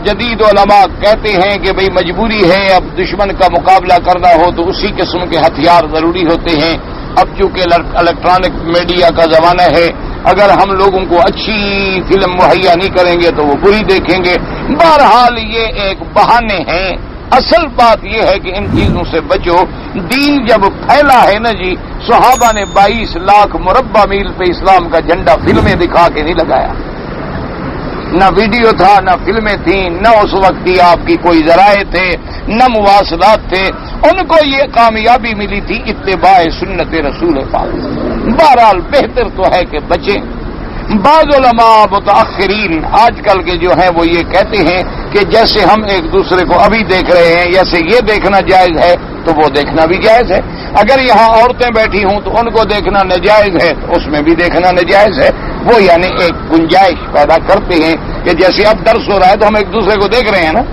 Speaker 1: جدید علماء کہتے ہیں کہ بھئی مجبوری ہے، اب دشمن کا مقابلہ کرنا ہو تو اسی قسم کے ہتھیار ضروری ہوتے ہیں۔ اب چونکہ الیکٹرانک میڈیا کا زمانہ ہے، اگر ہم لوگوں کو اچھی فلم مہیا نہیں کریں گے تو وہ بری دیکھیں گے۔ بہرحال یہ ایک بہانے ہیں، اصل بات یہ ہے کہ ان چیزوں سے بچو۔ دین جب پھیلا ہے نا جی، صحابہ نے 22 لاکھ مربع میل پہ اسلام کا جھنڈا فلمیں دکھا کے نہیں لگایا۔ نہ ویڈیو تھا، نہ فلمیں تھیں، نہ اس وقت کی آپ کی کوئی ذرائع تھے، نہ مواصلات تھے۔ ان کو یہ کامیابی ملی تھی اتباع سنت رسول پاک۔ بہرحال بہتر تو ہے کہ بچیں۔ بعض علماء متاخرین آج کل کے جو ہیں وہ یہ کہتے ہیں کہ جیسے ہم ایک دوسرے کو ابھی دیکھ رہے ہیں، جیسے یہ دیکھنا جائز ہے تو وہ دیکھنا بھی جائز ہے۔ اگر یہاں عورتیں بیٹھی ہوں تو ان کو دیکھنا ناجائز ہے تو اس میں بھی دیکھنا ناجائز ہے۔ وہ یعنی ایک گنجائش پیدا کرتے ہیں کہ جیسے اب درس ہو رہا ہے تو ہم ایک دوسرے کو دیکھ رہے ہیں نا،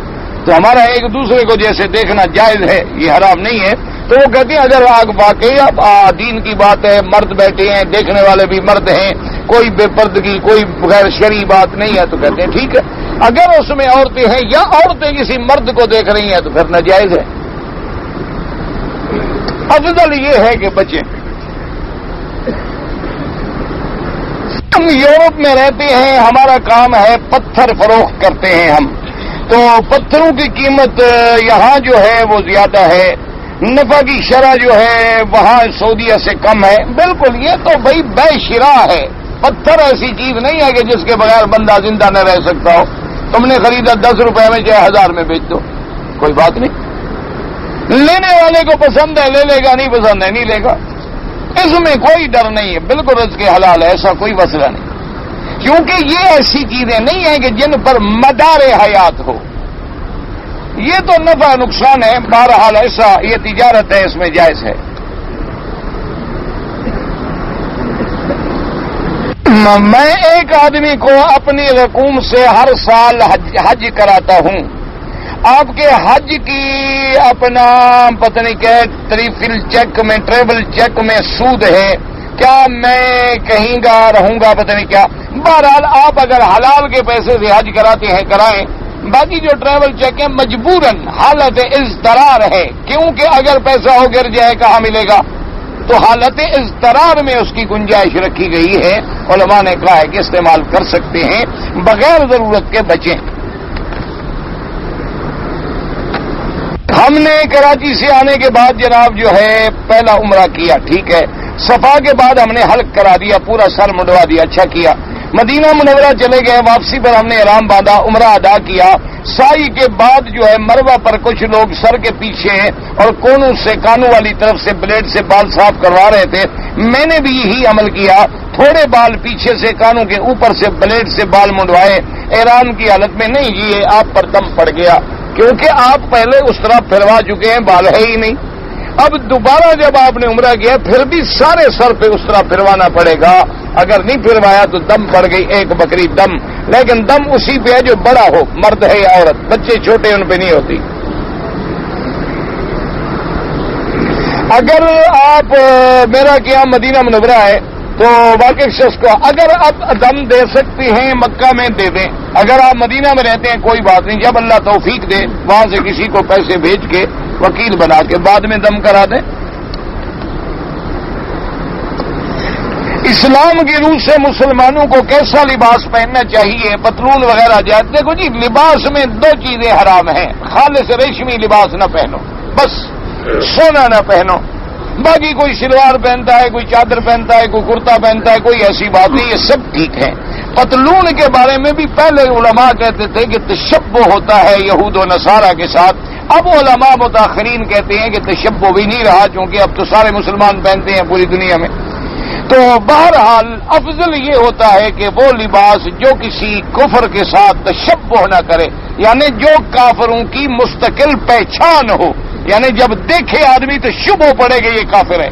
Speaker 1: تو ہمارا ایک دوسرے کو جیسے دیکھنا جائز ہے، یہ حرام نہیں ہے۔ تو وہ کہتے ہیں اگر آگ واقعی اب دین کی بات ہے، مرد بیٹھے ہیں، دیکھنے والے بھی مرد ہیں، کوئی بے پردگی، کوئی غیر شرعی بات نہیں ہے، تو کہتے ہیں ٹھیک ہے۔ اگر اس میں عورتیں ہیں یا عورتیں کسی مرد کو دیکھ رہی ہیں تو پھر ناجائز ہے۔ افضل یہ ہے کہ بچیں۔ ہم یورپ میں رہتے ہیں، ہمارا کام ہے پتھر فروخت کرتے ہیں ہم، تو پتھروں کی قیمت یہاں جو ہے وہ زیادہ ہے، نفع کی شرح جو ہے وہاں سعودیہ سے کم ہے۔ بالکل، یہ تو بھائی بے شراء ہے۔ پتھر ایسی چیز نہیں ہے کہ جس کے بغیر بندہ زندہ نہ رہ سکتا ہو۔ تم نے خریدا 10 روپے میں چاہے 1000 میں بیچ دو، کوئی بات نہیں۔ لینے والے کو پسند ہے لے لے گا، نہیں پسند ہے نہیں لے گا، اس میں کوئی ڈر نہیں ہے۔ بالکل رزق حلال ہے، ایسا کوئی مسئلہ نہیں، کیونکہ یہ ایسی چیزیں نہیں ہیں کہ جن پر مدار حیات ہو۔ یہ تو نفع نقصان ہے، بہرحال ایسا یہ تجارت ہے، اس میں جائز ہے۔ میں ایک آدمی کو اپنی رقوم سے ہر سال حج کراتا ہوں۔ آپ کے حج کی اپنا پتہ نہیں کیا ٹریفل چیک میں، ٹریول چیک میں سود ہے کیا؟ میں کہیں گا رہوں گا پتہ نہیں کیا۔ بہرحال آپ اگر حلال کے پیسے سے حج کراتے ہیں کرائیں، باقی جو ٹریول چیک ہے مجبوراً حالت اضطرار ہے، کیونکہ اگر پیسہ ہو گر جائے کہاں ملے گا؟ تو حالت اضطرار میں اس کی گنجائش رکھی گئی ہے۔ علماء نے کہا ہے کہ استعمال کر سکتے ہیں، بغیر ضرورت کے بچیں۔ ہم نے کراچی سے آنے کے بعد جناب جو ہے پہلا عمرہ کیا، ٹھیک ہے۔ صفا کے بعد ہم نے حلق کرا دیا، پورا سر منڈوا دیا، اچھا کیا۔ مدینہ منورہ چلے گئے، واپسی پر ہم نے احرام باندھا، عمرہ ادا کیا۔ سائی کے بعد جو ہے مروہ پر کچھ لوگ سر کے پیچھے اور کونوں سے، کانوں والی طرف سے بلیڈ سے بال صاف کروا رہے تھے۔ میں نے بھی یہی عمل کیا، تھوڑے بال پیچھے سے کانوں کے اوپر سے بلیڈ سے بال منڈوائے۔ احرام کی حالت میں نہیں، یہ آپ پر دم پڑ گیا، کیونکہ آپ پہلے اس طرح پھروا چکے ہیں، بال ہے ہی نہیں۔ اب دوبارہ جب آپ نے عمرہ کیا پھر بھی سارے سر پہ اس طرح پھروانا پڑے گا، اگر نہیں پھروایا تو دم پڑ گئی، ایک بکری دم۔ لیکن دم اسی پہ ہے جو بڑا ہو، مرد ہے یا عورت، بچے چھوٹے ان پہ نہیں ہوتی۔ اگر آپ میرا قیام مدینہ منورہ ہے تو واقعی شخص کو اگر آپ دم دے سکتی ہیں مکہ میں دے دیں، اگر آپ مدینہ میں رہتے ہیں کوئی بات نہیں، جب اللہ توفیق دے وہاں سے کسی کو پیسے بھیج کے وکیل بنا کے بعد میں دم کرا دیں۔ اسلام کی روح سے مسلمانوں کو کیسا لباس پہننا چاہیے، پتلون وغیرہ جائے؟ دیکھو جی، لباس میں دو چیزیں حرام ہیں، خالص ریشمی لباس نہ پہنو، بس سونا نہ پہنو، باقی کوئی شلوار پہنتا ہے، کوئی چادر پہنتا ہے، کوئی کرتا پہنتا ہے، کوئی ایسی بات نہیں، یہ سب ٹھیک ہے۔ پتلون کے بارے میں بھی پہلے علماء کہتے تھے کہ تشبہ ہوتا ہے یہود و نصارہ کے ساتھ، اب علماء متاخرین کہتے ہیں کہ تشبہ بھی نہیں رہا، چونکہ اب تو سارے مسلمان پہنتے ہیں پوری دنیا میں۔ تو بہرحال افضل یہ ہوتا ہے کہ وہ لباس جو کسی کفر کے ساتھ تشبہ نہ کرے، یعنی جو کافروں کی مستقل پہچان ہو، یعنی جب دیکھے آدمی تو شبہ پڑے گا یہ کافر ہے۔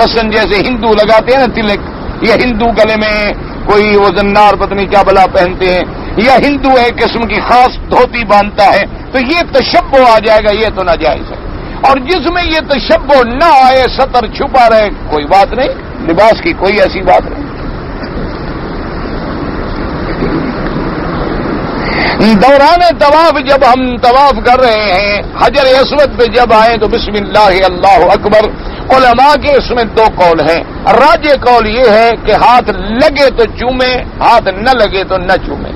Speaker 1: مثلا جیسے ہندو لگاتے ہیں نا تلک، یا ہندو گلے میں کوئی وہ زنار پتنی کیا بلا پہنتے ہیں، یا ہندو ایک قسم کی خاص دھوتی باندھتا ہے، تو یہ تشبہ آ جائے گا، یہ تو ناجائز ہے۔ اور جس میں یہ تشبہ نہ آئے، سطر چھپا رہے، کوئی بات نہیں، لباس کی کوئی ایسی بات نہیں۔ دوران طواف جب ہم طواف کر رہے ہیں، حجر اسود پہ جب آئیں تو بسم اللہ اللہ اکبر۔ علماء کے اس میں دو قول ہیں، راجح قول یہ ہے کہ ہاتھ لگے تو چومے، ہاتھ نہ لگے تو نہ چومے،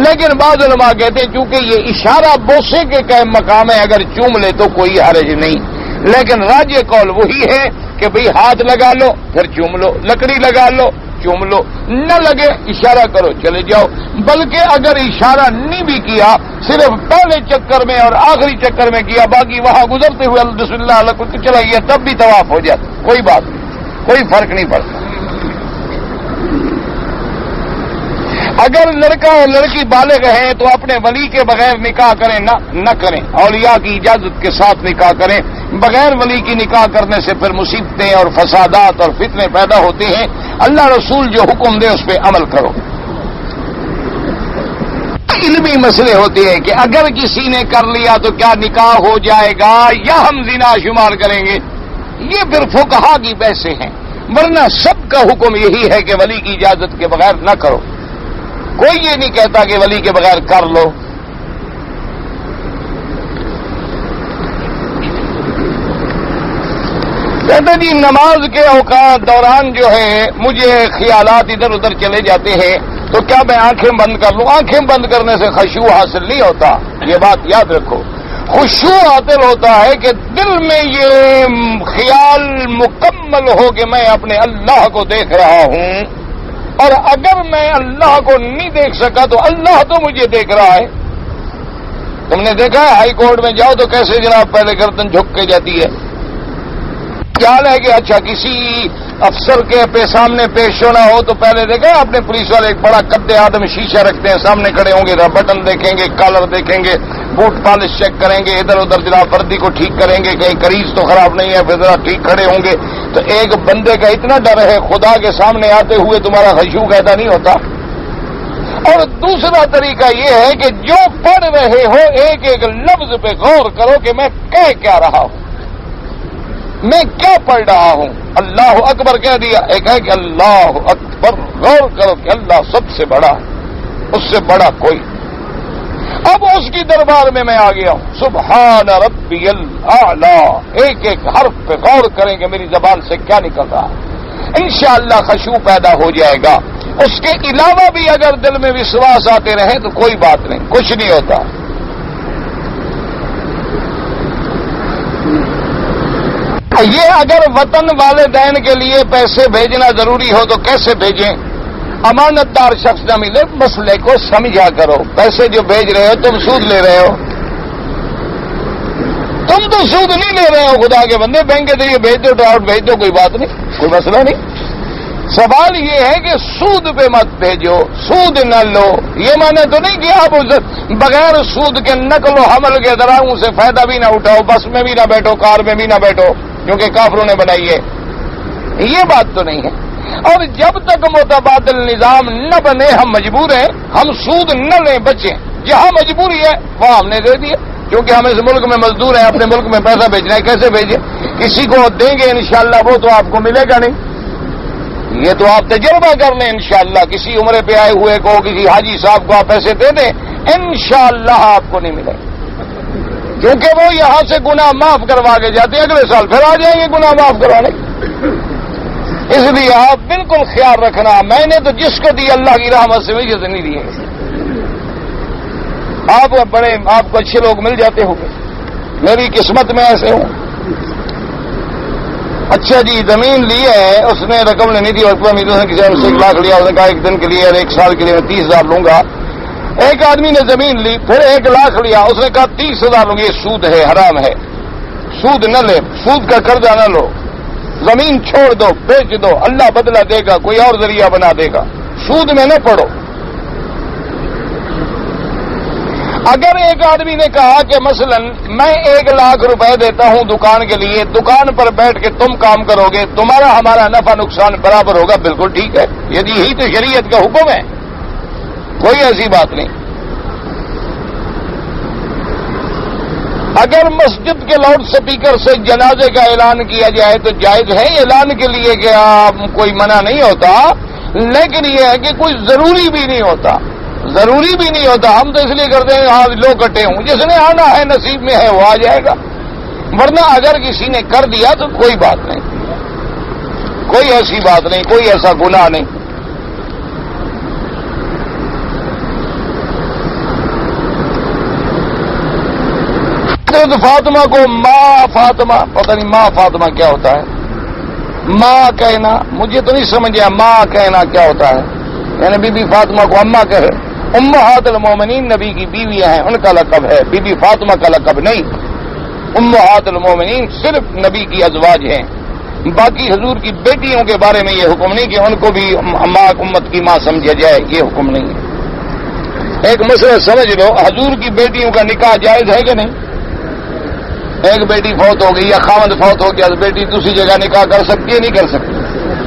Speaker 1: لیکن بعض علماء کہتے ہیں چونکہ یہ اشارہ بوسے کے قائم مقام ہے، اگر چوم لے تو کوئی حرج نہیں، لیکن راجح قول وہی ہے کہ بھئی ہاتھ لگا لو پھر چوم لو، لکڑی لگا لو چوم لو، نہ لگے اشارہ کرو چلے جاؤ۔ بلکہ اگر اشارہ نہیں بھی کیا، صرف پہلے چکر میں اور آخری چکر میں کیا، باقی وہاں گزرتے ہوئے بسم اللہ اللہ کو چلا گیا، تب بھی طواف ہو جاتا، کوئی بات نہیں، کوئی فرق نہیں پڑتا۔ اگر لڑکا اور لڑکی بالغ ہیں تو اپنے ولی کے بغیر نکاح کریں نہ کریں، اولیاء کی اجازت کے ساتھ نکاح کریں۔ بغیر ولی کی نکاح کرنے سے پھر مصیبتیں اور فسادات اور فتنے پیدا ہوتے ہیں۔ اللہ رسول جو حکم دے اس پہ عمل کرو۔ علمی مسئلے ہوتے ہیں کہ اگر کسی نے کر لیا تو کیا نکاح ہو جائے گا یا ہم زنا شمار کریں گے، یہ پھر فقہا کی بحثیں ہیں، ورنہ سب کا حکم یہی ہے کہ ولی کی اجازت کے بغیر نہ کرو۔ کوئی یہ نہیں کہتا کہ ولی کے بغیر کر لو۔ کہتے جی نماز کے اوقات دوران جو ہے مجھے خیالات ادھر ادھر چلے جاتے ہیں، تو کیا میں آنکھیں بند کر لوں؟ آنکھیں بند کرنے سے خشوع حاصل نہیں ہوتا، یہ بات یاد رکھو۔ خشوع حاصل ہوتا ہے کہ دل میں یہ خیال مکمل ہو کہ میں اپنے اللہ کو دیکھ رہا ہوں، اور اگر میں اللہ کو نہیں دیکھ سکا تو اللہ تو مجھے دیکھ رہا ہے۔ تم نے دیکھا ہے ہائی کورٹ میں جاؤ تو کیسے جناب پہلے گردن جھک کے جاتی ہے۔ خیال ہے کہ اچھا کسی افسر کے سامنے پیش ہونا ہو تو پہلے دیکھا ہے اپنے پولیس والے ایک بڑا قد آدمی شیشہ رکھتے ہیں، سامنے کھڑے ہوں گے، بٹن دیکھیں گے، کالر دیکھیں گے، بوٹ پالش چیک کریں گے، ادھر ادھر جناب وردی کو ٹھیک کریں گے، کہیں کریز تو خراب نہیں ہے، پھر ذرا ٹھیک کھڑے ہوں گے۔ تو ایک بندے کا اتنا ڈر ہے، خدا کے سامنے آتے ہوئے تمہارا خشوع پیدا نہیں ہوتا۔ اور دوسرا طریقہ یہ ہے کہ جو پڑھ رہے ہو ایک ایک لفظ پہ غور کرو کہ میں کہہ کیا رہا ہوں، میں کیا پڑھ رہا ہوں۔ اللہ اکبر کہہ دیا، ایک ہے کہ اللہ اکبر، غور کرو کہ اللہ سب سے بڑا ہے، اس سے بڑا کوئی۔ اب اس کی دربار میں آ گیا ہوں، سبحان ربی الاعلی، ایک ایک حرف پہ غور کریں کہ میری زبان سے کیا نکل رہا ہے، انشاءاللہ خشوع پیدا ہو جائے گا۔ اس کے علاوہ بھی اگر دل میں وشواس آتے رہیں تو کوئی بات نہیں، کچھ نہیں ہوتا۔ یہ اگر وطن والدین کے لیے پیسے بھیجنا ضروری ہو تو کیسے بھیجیں؟ امانت دار شخص نہ ملے، مسئلے کو سمجھا کرو۔ پیسے جو بھیج رہے ہو تم سود لے رہے ہو، تم تو سود نہیں لے رہے ہو، خدا کے بندے بینک کے ذریعے بھیج دو، ڈراؤٹ بھیج دو، کوئی بات نہیں، کوئی مسئلہ نہیں۔ سوال یہ ہے کہ سود پہ مت بھیجو، سود نہ لو۔ یہ معنی تو نہیں کہ آپ بغیر سود کے نقل و حمل کے ذرائعوں سے فائدہ بھی نہ اٹھاؤ، بس میں بھی نہ بیٹھو، کار میں بھی نہ بیٹھو کیونکہ کافروں نے بنائی ہے، یہ بات تو نہیں ہے۔ اور جب تک متبادل نظام نہ بنے ہم مجبور ہیں، ہم سود نہ لیں، بچیں، جہاں مجبوری ہے وہاں ہم نے دے دیا۔ کیونکہ ہم اس ملک میں مزدور ہیں، اپنے ملک میں پیسہ بھیجنا ہے، کیسے بھیجیں؟ کسی کو دیں گے انشاءاللہ وہ تو آپ کو ملے گا نہیں، یہ تو آپ تجربہ کر لیں انشاءاللہ، کسی عمرے پہ آئے ہوئے کو، کسی حاجی صاحب کو آپ پیسے دے دیں، انشاءاللہ آپ کو نہیں ملے گا، کیونکہ وہ یہاں سے گناہ معاف کروا کے جاتے ہیں، اگلے سال پھر آ جائیں گے گناہ معاف کروانے۔ اس لیے آپ بالکل خیال رکھنا، میں نے تو جس کو دی اللہ کی رحمت سے مجھے تو نہیں دیے، آپ کو اچھے لوگ مل جاتے ہوں گے، میری قسمت میں ایسے ہوں۔ اچھا جی، زمین لی ہے، اس نے رقم لینی تھی، اور امید نے کسی سے 1 لاکھ لیا، اس نے کہا 1 دن کے لیے اور 1 سال کے لیے میں 30,000 لوں گا۔ ایک آدمی نے زمین لی، پھر 1 لاکھ لیا، اس نے کہا 30,000 لوں گا، یہ سود ہے، حرام ہے، سود نہ لے، سود کا قرضہ نہ لو، زمین چھوڑ دو، بیچ دو، اللہ بدلہ دے گا، کوئی اور ذریعہ بنا دے گا، سود میں نہ پڑو۔ اگر ایک آدمی نے کہا کہ مثلا میں 1 لاکھ روپے دیتا ہوں دکان کے لیے، دکان پر بیٹھ کے تم کام کرو گے، تمہارا ہمارا نفع نقصان برابر ہوگا، بالکل ٹھیک ہے، یہی تو شریعت کا حکم ہے، کوئی ایسی بات نہیں۔ اگر مسجد کے لاؤڈ سپیکر سے جنازے کا اعلان کیا جائے تو جائز ہے اعلان کے لیے کہ کوئی منع نہیں ہوتا، لیکن یہ ہے کہ کوئی ضروری بھی نہیں ہوتا، ضروری بھی نہیں ہوتا، ہم تو اس لیے کرتے ہیں آج لوگ کٹے ہوں، جس نے آنا ہے نصیب میں ہے وہ آ جائے گا، ورنہ اگر کسی نے کر دیا تو کوئی بات نہیں، کوئی ایسی بات نہیں، کوئی ایسا گناہ نہیں۔ فاطمہ کو ماں فاطمہ، پتہ نہیں ماں فاطمہ کیا ہوتا ہے، ماں کہنا مجھے تو نہیں سمجھ آیا، ماں کہنا کیا ہوتا ہے، یعنی بی بی فاطمہ کو اماں کہے، امہات المومنین نبی کی بیویاں ہیں، ان کا لقب ہے، بی بی فاطمہ کا لقب نہیں، امہات المومنین صرف نبی کی ازواج ہیں، باقی حضور کی بیٹیوں کے بارے میں یہ حکم نہیں کہ ان کو بھی ماں امت کی ماں سمجھا جائے، یہ حکم نہیں ہے۔ ایک مسئلہ سمجھ لو، حضور کی بیٹیوں کا نکاح جائز ہے کہ نہیں؟ ایک بیٹی فوت ہو گئی یا خاوند فوت ہو گیا تو بیٹی دوسری جگہ نکاح کر سکتی ہے؟ نہیں کر سکتی،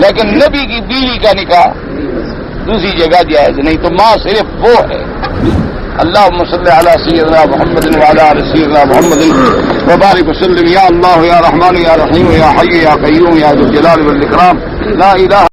Speaker 1: لیکن نبی کی بیوی کا نکاح دوسری جگہ جائز نہیں، تو ماں صرف وہ ہے۔ اللہم صلی علی سیدنا محمد وعلی آل سیدنا محمد وبارک وسلم، یا اللہ یا رحمان یا رحیم یا حی یا قیوم یا ذو الجلال والاکرام، لا الہ